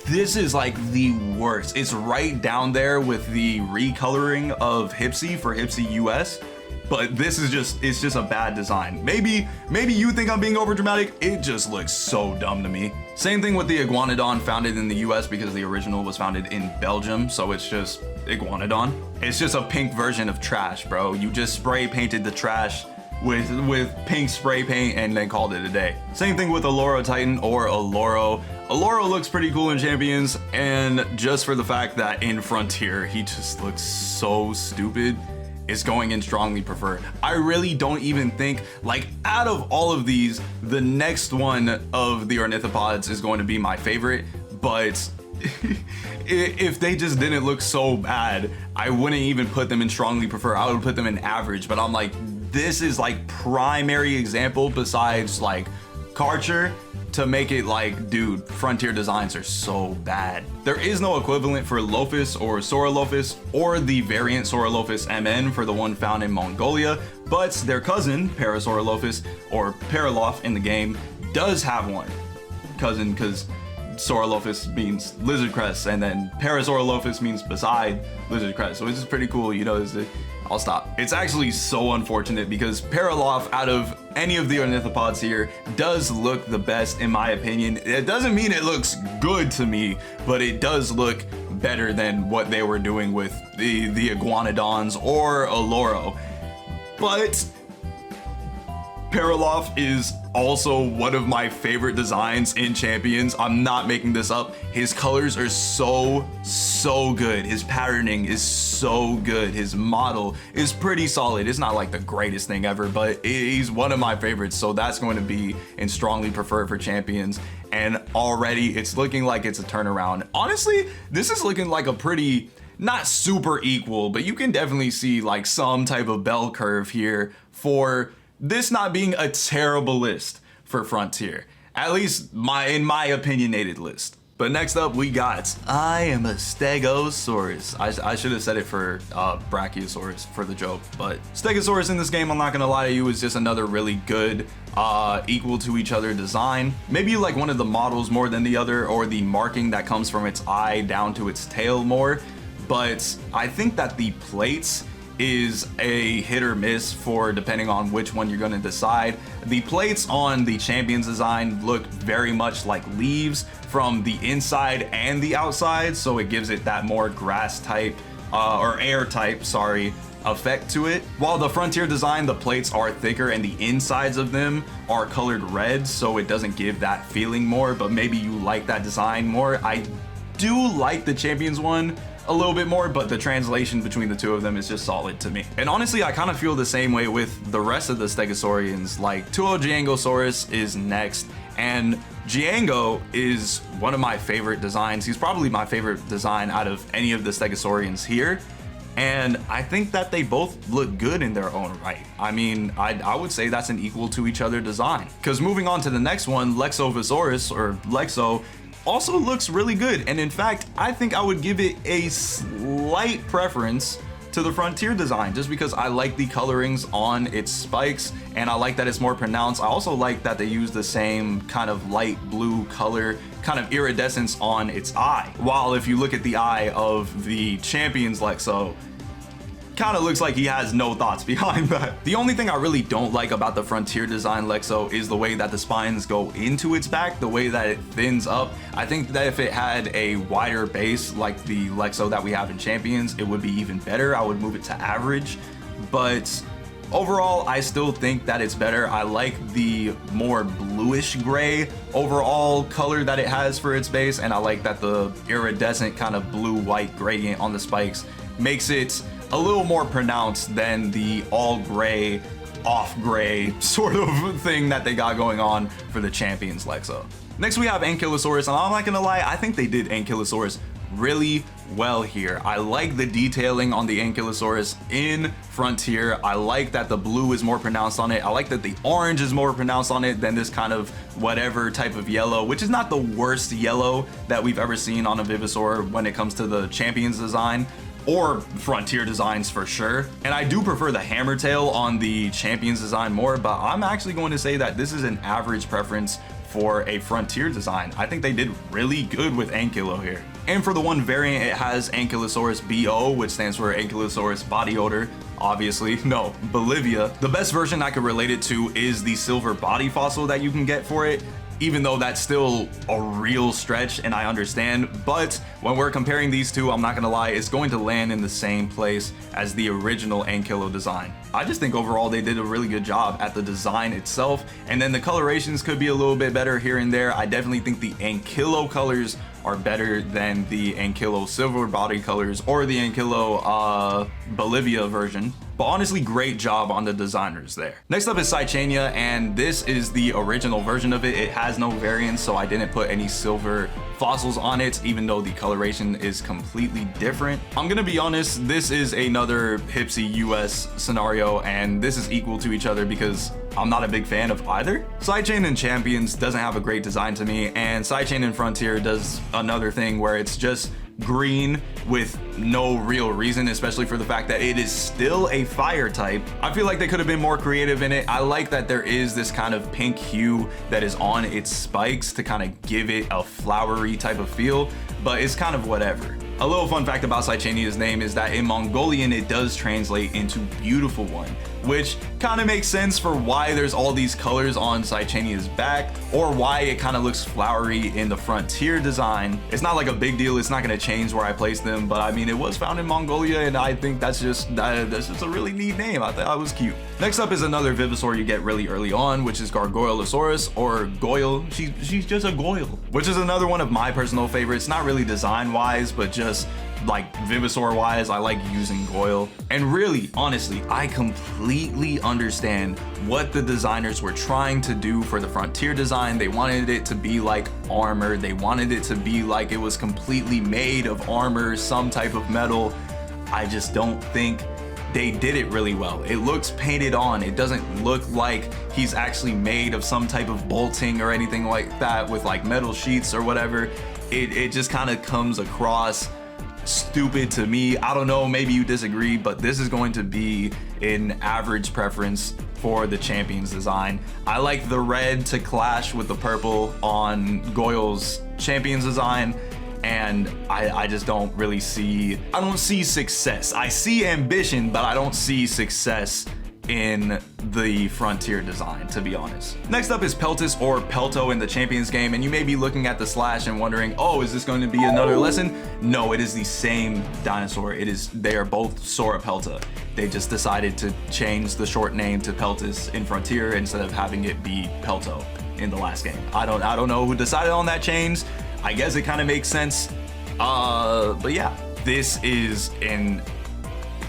This is like the worst. It's right down there with the recoloring of Hypsi for Hypsi US, but this is it's just a bad design. Maybe you think I'm being over dramatic. It just looks so dumb to me. Same thing with the Iguanodon founded in the US because the original was founded in Belgium, so it's just Iguanodon. It's just a pink version of trash, bro. You just spray painted the trash with pink spray paint and then called it a day. Same thing with Oloro Titan or Oloro. Oloro looks pretty cool in Champions, and just for the fact that in Frontier he just looks so stupid, is going in strongly prefer. I really don't even think, like, out of all of these, the next one of the ornithopods is going to be my favorite, but if they just didn't look so bad, I wouldn't even put them in strongly prefer. I would put them in average, but I'm like, this is like primary example besides like Carchar to make it like, dude, Frontier designs are so bad. There is no equivalent for Lophus or Saurolophus or the variant Saurolophus MN for the one found in Mongolia, but their cousin, Parasaurolophus or Paralof in the game, does have one. Cousin, because Saurolophus means lizard crest, and then Parasaurolophus means beside lizard crest. So it's just pretty cool, you know. I'll stop. It's actually so unfortunate because Paralof, out of any of the ornithopods here, does look the best in my opinion. It doesn't mean it looks good to me, but it does look better than what they were doing with the Iguanodons or Oloro. But Paralof is also one of my favorite designs in Champions. I'm not making this up. His colors are so good. His patterning is so good. His model is pretty solid. It's not like the greatest thing ever, but he's one of my favorites. So that's going to be in strongly preferred for Champions. And already it's looking like it's a turnaround. Honestly, this is looking like a pretty, not super equal, but you can definitely see like some type of bell curve here for this not being a terrible list for Frontier, at least in my opinionated list. But next up we got, I am a Stegosaurus. I should have said it for Brachiosaurus for the joke, but Stegosaurus in this game, I'm not gonna lie to you, is just another really good equal to each other design. Maybe you like one of the models more than the other, or the marking that comes from its eye down to its tail more, but I think that the plates is a hit or miss for depending on which one you're going to decide. The plates on the Champions design look very much like leaves from the inside and the outside, so it gives it that more grass type or air type, sorry, effect to it. While the Frontier design, the plates are thicker and the insides of them are colored red, so it doesn't give that feeling more, but maybe you like that design more. I do like the Champions one a little bit more, but the translation between the two of them is just solid to me. And honestly, I kind of feel the same way with the rest of the Stegosaurians. Like Tuojiangosaurus is next, and Giganto is one of my favorite designs. He's probably my favorite design out of any of the Stegosaurians here. And I think that they both look good in their own right. I mean, I would say that's an equal to each other design. Because moving on to the next one, Lexovisaurus or Lexo, also looks really good, and in fact I think I would give it a slight preference to the Frontier design just because I like the colorings on its spikes and I like that it's more pronounced. I also like that they use the same kind of light blue color, kind of iridescence on its eye, while if you look at the eye of the Champions Lexo, kind of looks like he has no thoughts behind that. The only thing I really don't like about the Frontier design Lexo is the way that the spines go into its back, the way that it thins up. I think that if it had a wider base like the Lexo that we have in Champions, it would be even better. I would move it to average, but overall I still think that it's better. I like the more bluish gray overall color that it has for its base, and I like that the iridescent kind of blue-white gradient on the spikes makes it a little more pronounced than the all gray, off gray sort of thing that they got going on for the Champions Lexo. Next we have Ankylosaurus, and I'm not gonna lie, I think they did Ankylosaurus really well here. I like the detailing on the Ankylosaurus in Frontier. I like that the blue is more pronounced on it. I like that the orange is more pronounced on it than this kind of whatever type of yellow, which is not the worst yellow that we've ever seen on a Vivosaur when it comes to the Champions design or Frontier designs for sure. And I do prefer the hammer tail on the Champions design more, but I'm actually going to say that this is an average preference for a Frontier design. I think they did really good with Ankylo here. And for the one variant, it has Ankylosaurus BO, which stands for Ankylosaurus body odor. Obviously, no, Bolivia. The best version I could relate it to is the silver body fossil that you can get for it, even though that's still a real stretch, and I understand. But when we're comparing these two, I'm not gonna lie, it's going to land in the same place as the original Ankylo design. I just think overall they did a really good job at the design itself, and then the colorations could be a little bit better here and there. I definitely think the Ankylo colors are better than the Ankylo silver body colors or the Ankylo Bolivia version. But honestly, great job on the designers there. Next up is Saichania, and this is the original version of it. It has no variants, so I didn't put any silver fossils on it, even though the coloration is completely different. I'm gonna be honest, this is another Hypsi US scenario, and this is equal to each other because I'm not a big fan of either. Sidechain in Champions doesn't have a great design to me, and Sidechain in Frontier does another thing where it's just green with no real reason, especially for the fact that it is still a fire type. I feel like they could have been more creative in it. I like that there is this kind of pink hue that is on its spikes to kind of give it a flowery type of feel, but it's kind of whatever. A little fun fact about Saichania's name is that in Mongolian it does translate into beautiful one, which kind of makes sense for why there's all these colors on Saichania's back, or why it kind of looks flowery in the Frontier design. It's not like a big deal, it's not going to change where I place them, but I mean, it was found in Mongolia, and I think that's just a really neat name. I thought it was cute. Next up is another Vivosaur you get really early on, which is Gargoylosaurus, or Goyo. She's just a Goyo, which is another one of my personal favorites, not really design wise, but just like Vivosaur wise, I like using Goyo. And really, honestly, I completely understand what the designers were trying to do for the Frontier design. They wanted it to be like armor. They wanted it to be like it was completely made of armor, some type of metal. I just don't think they did it really well. It looks painted on. It doesn't look like he's actually made of some type of bolting or anything like that with like metal sheets or whatever. It just kind of comes across stupid to me. I don't know, maybe you disagree, but this is going to be an average preference for the Champions design. I like the red to clash with the purple on Goyo's Champions design, and I just don't really see, I don't see success. I see ambition, but I don't see success in the Frontier design, to be honest. Next up is Peltas or Pelto in the Champions game, and you may be looking at the slash and wondering, oh, is this going to be another lesson? No, it is the same dinosaur. They are both Sauropelta. They just decided to change the short name to Peltas in Frontier instead of having it be Pelto in the last game. I don't know who decided on that change. I guess it kind of makes sense. But yeah, this is an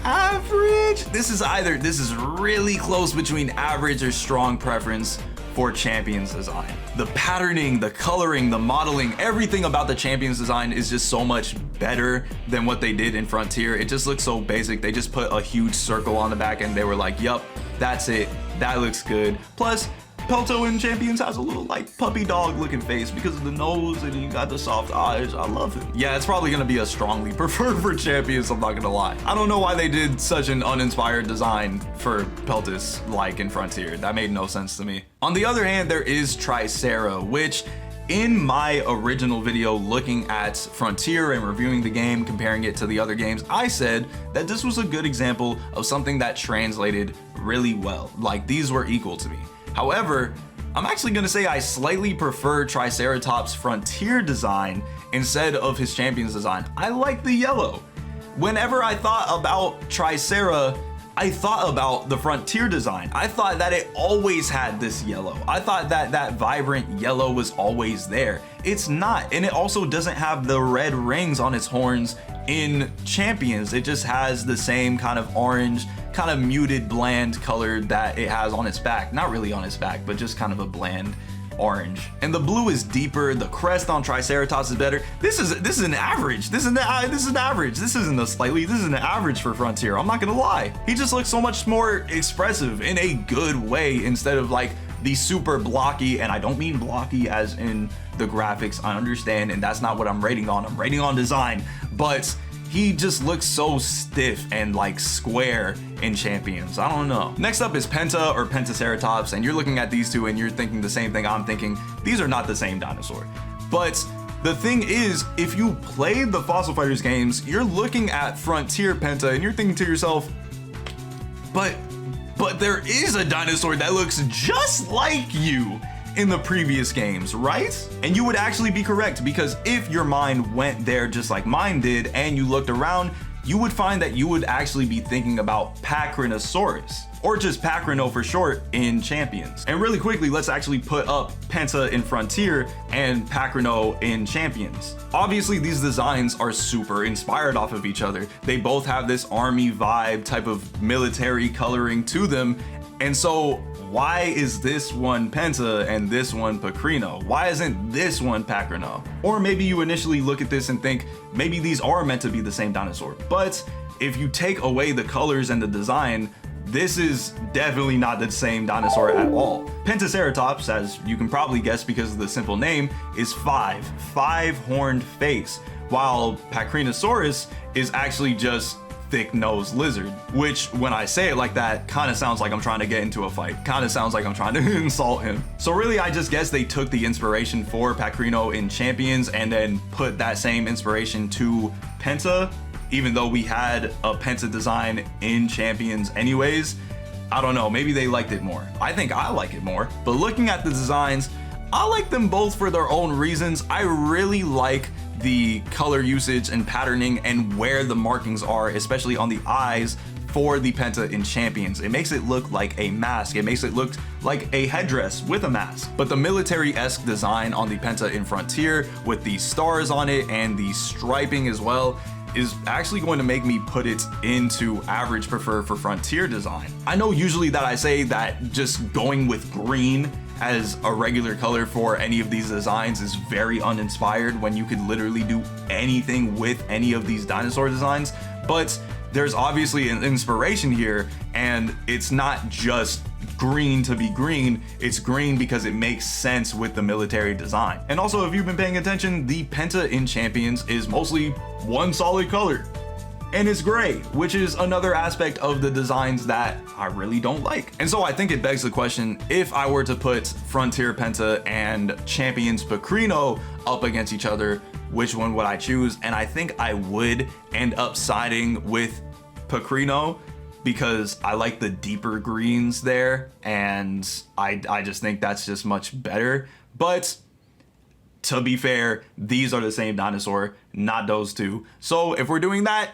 average. This is really close between average or strong preference for Champions design. The patterning, the coloring, the modeling, everything about the Champions design is just so much better than what they did in Frontier. It just looks so basic. They just put a huge circle on the back and they were like, yup, that's it. That looks good. Plus, Pelto in Champions has a little like puppy dog looking face because of the nose, and you got the soft eyes. I love it. Yeah, it's probably gonna be a strongly preferred for Champions, I'm not gonna lie. I don't know why they did such an uninspired design for Peltas like in Frontier. That made no sense to me. On the other hand, there is Tricera, which in my original video looking at Frontier and reviewing the game, comparing it to the other games, I said that this was a good example of something that translated really well. Like, these were equal to me. However, I'm actually gonna say I slightly prefer Triceratops' Frontier design instead of his Champions design. I like the yellow. Whenever I thought about Tricera, I thought about the Frontier design. I thought that it always had this yellow. I thought that that vibrant yellow was always there. It's not, and it also doesn't have the red rings on its horns in Champions. It just has the same kind of orange, kind of muted, bland color that it has on its back. Not really on its back, but just kind of a bland orange, and the blue is deeper. The crest on Triceratops is better. This is an average. This is an average. This isn't a slightly. This is an average for Frontier. I'm not gonna lie. He just looks so much more expressive in a good way instead of like the super blocky, and I don't mean blocky as in the graphics. I understand, and that's not what I'm rating on. I'm rating on design, but he just looks so stiff and like square in Champions. I don't know. Next up is Penta or Pentaceratops, and you're looking at these two and you're thinking the same thing I'm thinking. These are not the same dinosaur. But the thing is, if you played the Fossil Fighters games, you're looking at Frontier Penta and you're thinking to yourself, but there is a dinosaur that looks just like you in the previous games, right? And you would actually be correct, because if your mind went there just like mine did and you looked around, you would find that you would actually be thinking about Pachynosaurus, or just Pachyno for short, in Champions. And really quickly, let's actually put up Penta in Frontier and Pachyno in Champions. Obviously, these designs are super inspired off of each other. They both have this army vibe, type of military coloring to them. And so why is this one Penta and this one Pachyno? Why isn't this one Pachyno? Or maybe you initially look at this and think maybe these are meant to be the same dinosaur. But if you take away the colors and the design, this is definitely not the same dinosaur at all. Pentaceratops, as you can probably guess because of the simple name, is five-horned face, while Pachynosaurus is actually just thick-nosed lizard, which when I say it like that kind of sounds like I'm trying to get into a fight, kind of sounds like I'm trying to insult him. So really, I just guess they took the inspiration for Pachyno in Champions and then put that same inspiration to Penta, even though we had a Penta design in Champions anyways. I don't know, maybe they liked it more. I think I like it more, but looking at the designs, I like them both for their own reasons. I really like the color usage and patterning and where the markings are, especially on the eyes for the Penta in Champions. It makes it look like a mask. It makes it look like a headdress with a mask. But the military-esque design on the Penta in Frontier with the stars on it and the striping as well is actually going to make me put it into average prefer for Frontier design. I know usually that I say that just going with green as a regular color for any of these designs is very uninspired when you could literally do anything with any of these dinosaur designs, but there's obviously an inspiration here, and it's not just green to be green, it's green because it makes sense with the military design. And also, if you've been paying attention, the Penta in Champions is mostly one solid color, and it's gray, which is another aspect of the designs that I really don't like. And so I think it begs the question, if I were to put Frontier Penta and Champions Pachyno up against each other, which one would I choose? And I think I would end up siding with Pachyno, because I like the deeper greens there, and I just think that's just much better. But to be fair, these are the same dinosaur, not those two. So if we're doing that,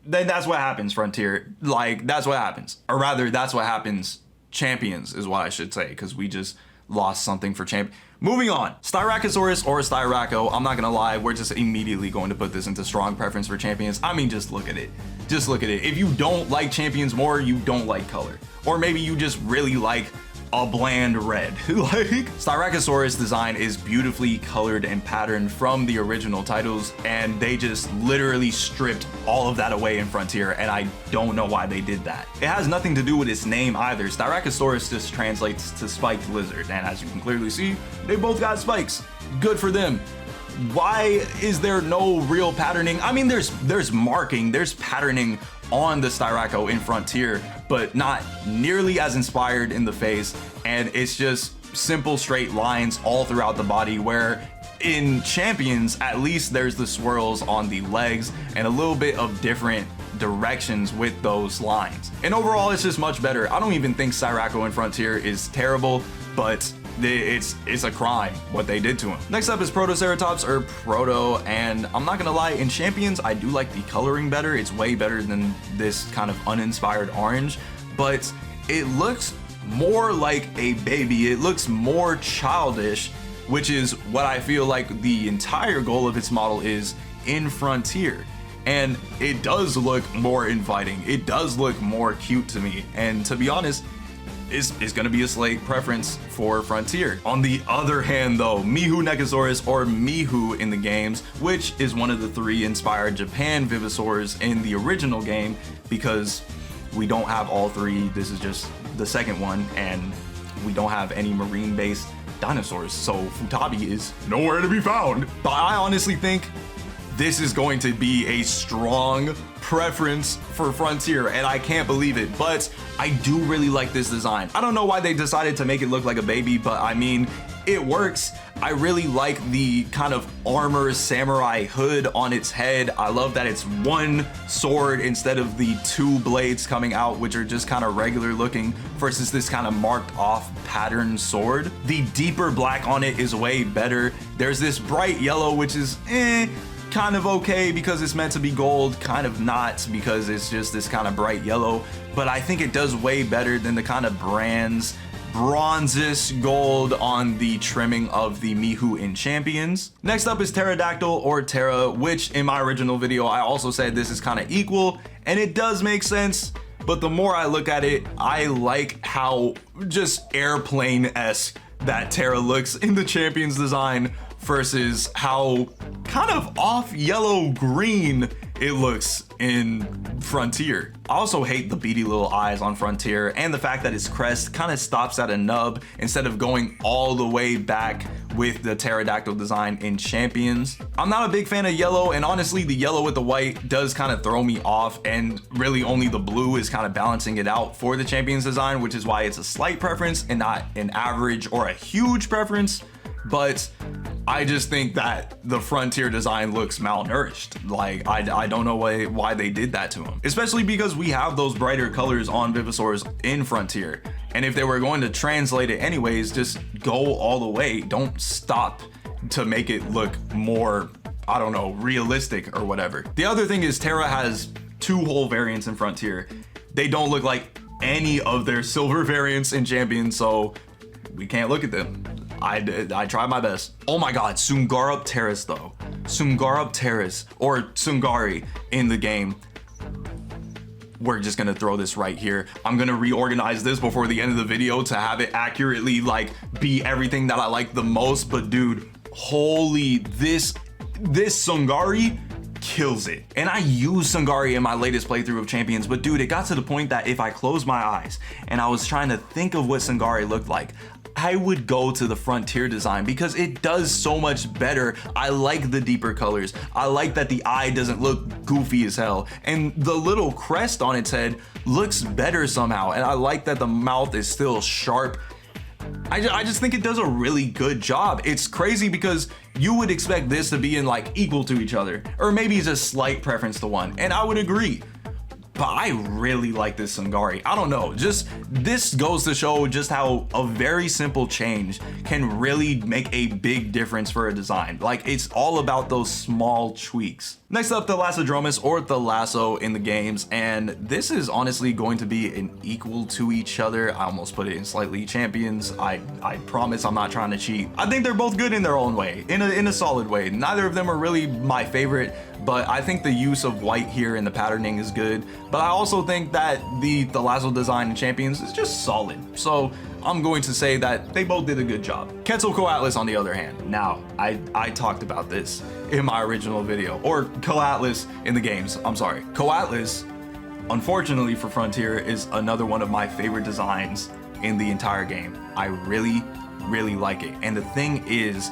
then that's what happens, Frontier. Like, that's what happens. Or rather, that's what happens, Champions is what I should say, because we just lost something for Champions. Moving on, Styracosaurus or Styraco, I'm not gonna lie, we're just immediately going to put this into strong preference for Champions. I mean, just look at it. Just look at it. If you don't like Champions more, you don't like color. Or maybe you just really like a bland red. Like, Styracosaurus design is beautifully colored and patterned from the original titles, and they just literally stripped all of that away in Frontier, and I don't know why they did that. It has nothing to do with its name either. Styracosaurus just translates to spiked lizard, and as you can clearly see, they both got spikes. Good for them. Why is there no real patterning? I mean, there's marking, there's patterning on the Styraco in Frontier, but not nearly as inspired in the face, and it's just simple straight lines all throughout the body, where in Champions, at least there's the swirls on the legs and a little bit of different directions with those lines. And overall, it's just much better. I don't even think Styraco in Frontier is terrible, but it's a crime what they did to him. Next up is Protoceratops or Proto, and I'm not gonna lie, in Champions I do like the coloring better. It's way better than this kind of uninspired orange, but it looks more like a baby. It looks more childish, which is what I feel like the entire goal of its model is in Frontier. And it does look more inviting. It does look more cute to me, and to be honest, is going to be a slight preference for Frontier. On the other hand though, Mihu Nechosaurus, or Mihu in the games, which is one of the 3 inspired Japan Vivosaurs in the original game, because we don't have all 3, this is just the second one, and we don't have any marine-based dinosaurs, so Futabi is nowhere to be found. But I honestly think this is going to be a strong preference for Frontier, and I can't believe it, but I do really like this design. I don't know why they decided to make it look like a baby, but I mean, it works. I really like the kind of armor samurai hood on its head. I love that it's 1 sword instead of the 2 blades coming out, which are just kind of regular looking, versus this kind of marked off pattern sword. The deeper black on it is way better. There's this bright yellow, which is kind of okay because it's meant to be gold, kind of not because it's just this kind of bright yellow, but I think it does way better than the kind of bronzes gold on the trimming of the Mihu in Champions. Next up is Pterodactyl, or Terra, which in my original video I also said this is kind of equal, and it does make sense, but the more I look at it, I like how just airplane-esque that Terra looks in the Champions design versus how kind of off yellow green it looks in Frontier. I also hate the beady little eyes on Frontier, and the fact that its crest kind of stops at a nub instead of going all the way back with the pterodactyl design in Champions. I'm not a big fan of yellow, and honestly the yellow with the white does kind of throw me off, and really only the blue is kind of balancing it out for the Champions design, which is why it's a slight preference and not an average or a huge preference. But I just think that the Frontier design looks malnourished. Like, I don't know why they did that to him, especially because we have those brighter colors on Vivosaurs in Frontier. And if they were going to translate it anyways, just go all the way. Don't stop to make it look more, I don't know, realistic or whatever. The other thing is Terra has 2 whole variants in Frontier. They don't look like any of their silver variants in Champions, so we can't look at them. I tried my best. Oh my god, Sungarupteris though. Sungarupteris, or Sungari in the game. We're just gonna throw this right here. I'm gonna reorganize this before the end of the video to have it accurately like be everything that I like the most. But dude, holy, this Sungari kills it. And I used Sungari in my latest playthrough of Champions, but dude, it got to the point that if I closed my eyes and I was trying to think of what Sungari looked like, I would go to the Frontier design because it does so much better. I like the deeper colors. I like that the eye doesn't look goofy as hell, and the little crest on its head looks better somehow, and I like that the mouth is still sharp. I just think it does a really good job. It's crazy because you would expect this to be in like equal to each other, or maybe it's a slight preference to one, and I would agree. But I really like this Sungari. I don't know, just this goes to show just how a very simple change can really make a big difference for a design. Like, it's all about those small tweaks. Next up, the Lassodromus, or the Lasso in the games, and this is honestly going to be an equal to each other. I almost put it in slightly Champions. I promise I'm not trying to cheat. I think they're both good in their own way, in a solid way. Neither of them are really my favorite, but I think the use of white here in the patterning is good. But I also think that the Lasso design in Champions is just solid. So I'm going to say that they both did a good job. Quetzalcoatlus on the other hand. Now, I talked about this in my original video, or Coatlas in the games, I'm sorry. Coatlas, unfortunately for Frontier, is another one of my favorite designs in the entire game. I really, really like it. And the thing is,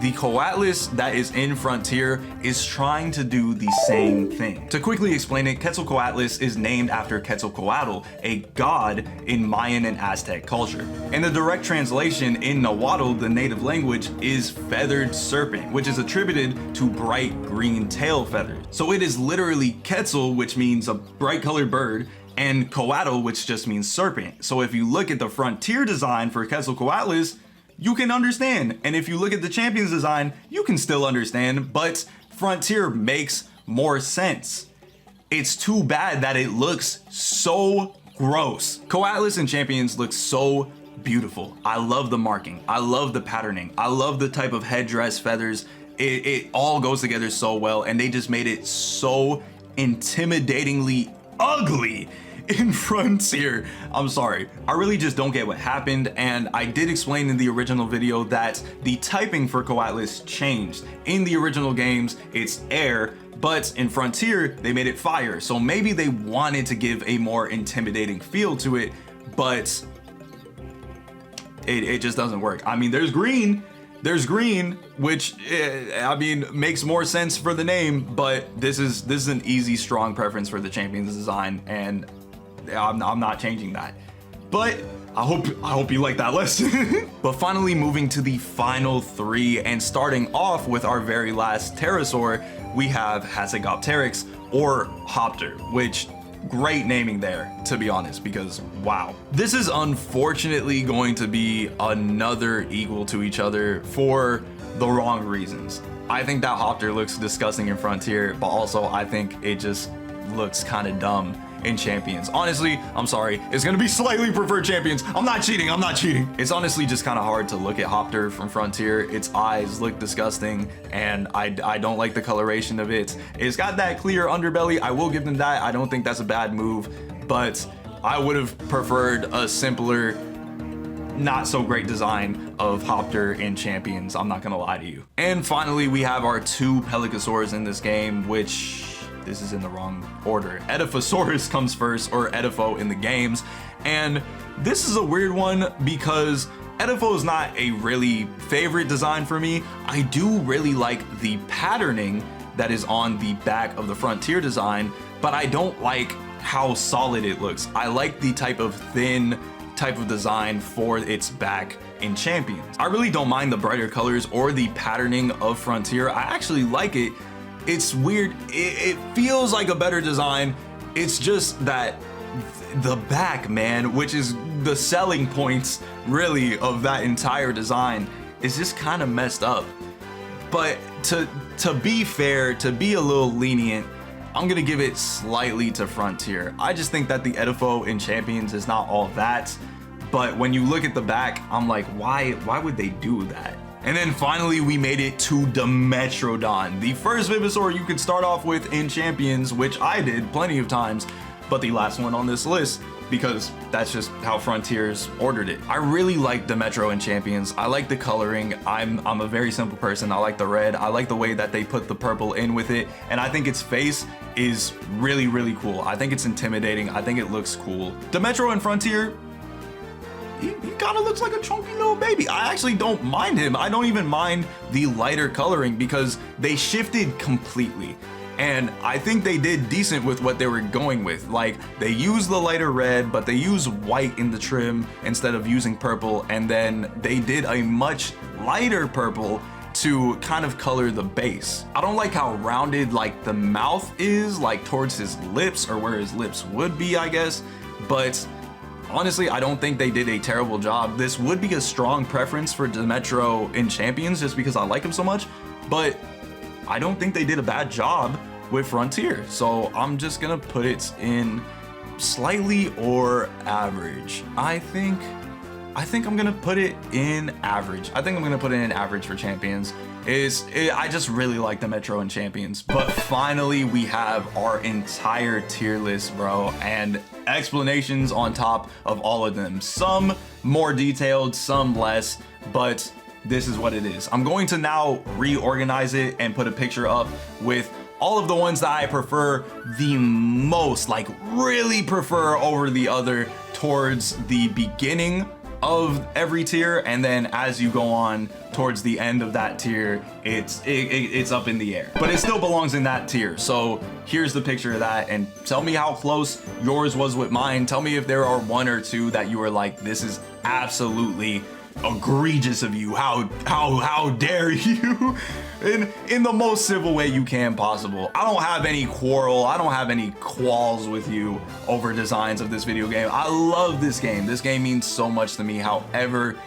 the Coatlas that is in Frontier is trying to do the same thing. To quickly explain it, Quetzalcoatlus is named after Quetzalcoatl, a god in Mayan and Aztec culture. And the direct translation in Nahuatl, the native language, is feathered serpent, which is attributed to bright green tail feathers. So it is literally Quetzal, which means a bright colored bird, and Coatl, which just means serpent. So if you look at the Frontier design for Quetzalcoatlus, you can understand. And if you look at the Champions design, you can still understand, but Frontier makes more sense. It's too bad that it looks so gross. Coatlas and Champions look so beautiful. I love the marking. I love the patterning. I love the type of headdress feathers. It all goes together so well, and they just made it so intimidatingly ugly in Frontier. I'm sorry, I really just don't get what happened, and I did explain in the original video that the typing for Coatlas changed. In the original games, it's air, but in Frontier, they made it fire. So maybe they wanted to give a more intimidating feel to it, but it just doesn't work. I mean, there's green, which I mean makes more sense for the name, but this is an easy, strong preference for the Champions design, and I'm not changing that. But I hope you like that lesson. But finally, moving to the final three, and starting off with our very last pterosaur, we have Hasegopteryx or Hopter, which great naming there, to be honest, because wow. This is unfortunately going to be another equal to each other for the wrong reasons. I think that Hopter looks disgusting in Frontier, but also I think it just looks kind of dumb in Champions. Honestly, I'm sorry, it's gonna be slightly preferred Champions. I'm not cheating. It's honestly just kind of hard to look at Hopter from Frontier. Its eyes look disgusting, and I don't like the coloration of it. It's got that clear underbelly, I will give them that. I don't think that's a bad move, but I would have preferred a simpler, not so great design of Hopter in Champions. I'm not gonna lie to you. And finally, we have our two Pelycosaurs in this game, which this is in the wrong order. Ediphosaurus comes first, or Edipho in the games. And this is a weird one because Edipho is not a really favorite design for me. I do really like the patterning that is on the back of the Frontier design, but I don't like how solid it looks. I like the type of thin type of design for its back in Champions. I really don't mind the brighter colors or the patterning of Frontier. I actually like it. It's weird, it feels like a better design. It's just that the back, man, which is the selling points really of that entire design, is just kind of messed up. But to be fair, to be a little lenient, I'm gonna give it slightly to Frontier. I just think that the Edipho in Champions is not all that, but when you look at the back, I'm like, why would they do that? And then finally, we made it to Dimetrodon, the first Vivosaur you could start off with in Champions, which I did plenty of times, but the last one on this list, because that's just how Frontiers ordered it. I really like Dimetro in Champions. I like the coloring. I'm a very simple person. I like the red. I like the way that they put the purple in with it, and I think its face is really, really cool. I think it's intimidating. I think it looks cool. Dimetro in Frontier, he kind of looks like a chunky little baby. I actually don't mind him. I don't even mind the lighter coloring because they shifted completely. And I think they did decent with what they were going with. Like, they used the lighter red, but they used white in the trim instead of using purple. And then they did a much lighter purple to kind of color the base. I don't like how rounded like the mouth is, like towards his lips, or where his lips would be, I guess. But honestly, I don't think they did a terrible job. This would be a strong preference for Dimetro in Champions just because I like him so much, but I don't think they did a bad job with Frontier. So I'm just gonna put it in slightly or average. I think I'm gonna put it in average. I think I'm gonna put it in average for Champions. I just really like the Metro and Champions. But finally, we have our entire tier list, bro, and explanations on top of all of them. Some more detailed, some less, but this is what it is. I'm going to now reorganize it and put a picture up with all of the ones that I prefer the most, like really prefer over the other, towards the beginning of every tier, and then as you go on towards the end of that tier, it's up in the air, but it still belongs in that tier. So here's the picture of that, and tell me how close yours was with mine. Tell me if there are one or two that you were like, this is absolutely egregious of you, how dare you, in the most civil way you can possible. I don't have any quarrel, I don't have any qualms with you over designs of this video game. I love this game. This game means so much to me. However,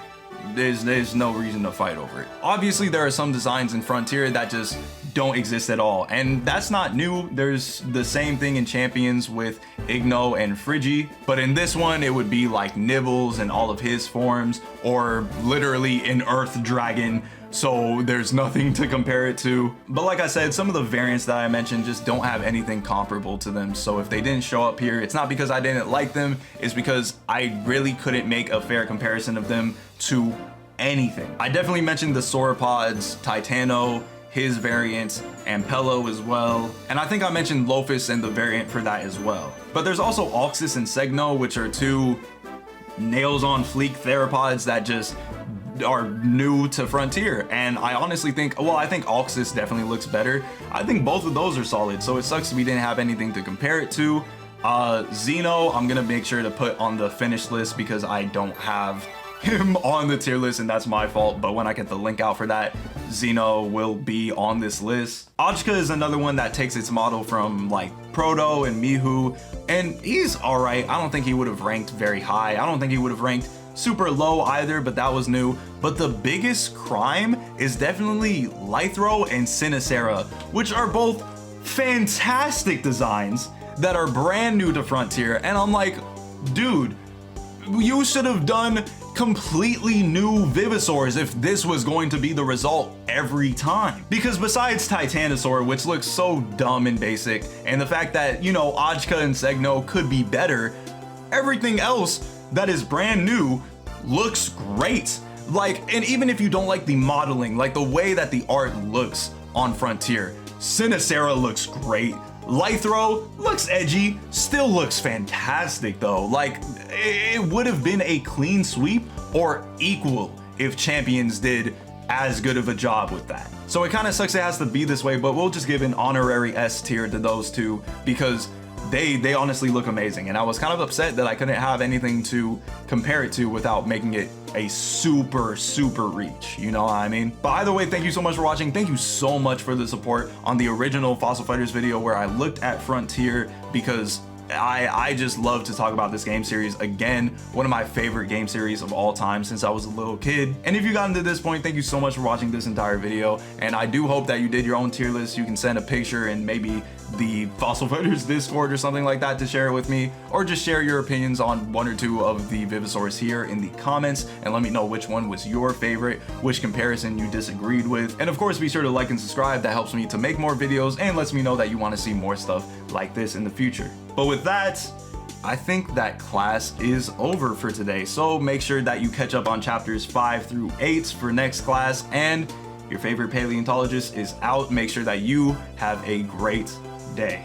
there's no reason to fight over it. Obviously, there are some designs in Frontier that just don't exist at all, and that's not new. There's the same thing in Champions with Igno and Frigi, but in this one it would be like Nibbles and all of his forms, or literally an Earth Dragon so there's nothing to compare it to. But like I said, some of the variants that I mentioned just don't have anything comparable to them. So if they didn't show up here, it's not because I didn't like them, it's because I really couldn't make a fair comparison of them to anything. I definitely mentioned the sauropods, Titano, his variant, and Pello as well. And I think I mentioned Lophus and the variant for that as well. But there's also Oxus and Segno, which are two nails on fleek theropods that just are new to Frontier. And I honestly think, well, I think Oxus definitely looks better. I think both of those are solid, so it sucks we didn't have anything to compare it to. Zino, I'm gonna make sure to put on the finished list because I don't have him on the tier list, and that's my fault. But when I get the link out for that, Zino will be on this list. Ochka is another one that takes its model from like Proto and Mihu, and he's all right. I don't think he would have ranked very high. I don't think he would have ranked super low either, but that was new. But the biggest crime is definitely Lythro and Sinistera, which are both fantastic designs that are brand new to Frontier. And I'm like, dude, you should have done completely new Vivisaurs if this was going to be the result every time. Because besides Titanosaur, which looks so dumb and basic, and the fact that, you know, Ochka and Segno could be better, everything else that is brand new looks great. Like, and even if you don't like the modeling, like the way that the art looks on Frontier, Sinistera looks great. Lythro looks edgy, still looks fantastic though. Like, it would have been a clean sweep or equal if Champions did as good of a job with that. So it kind of sucks it has to be this way, but we'll just give an honorary S tier to those two because they honestly look amazing. And I was kind of upset that I couldn't have anything to compare it to without making it a super reach, you know what I mean? But either way, thank you so much for watching. Thank you so much for the support on the original Fossil Fighters video where I looked at Frontier, because I just love to talk about this game series. Again, one of my favorite game series of all time since I was a little kid. And if you got into this point, thank you so much for watching this entire video. And I do hope that you did your own tier list. You can send a picture and maybe the Fossil Fighters Discord or something like that to share it with me, or just share your opinions on one or two of the Vivisaurs here in the comments and let me know which one was your favorite, which comparison you disagreed with. And of course, be sure to like and subscribe. That helps me to make more videos and lets me know that you want to see more stuff like this in the future. But with that, I think that class is over for today. So make sure that you catch up on chapters 5 through 8 for next class, and your favorite paleontologist is out. Make sure that you have a great day.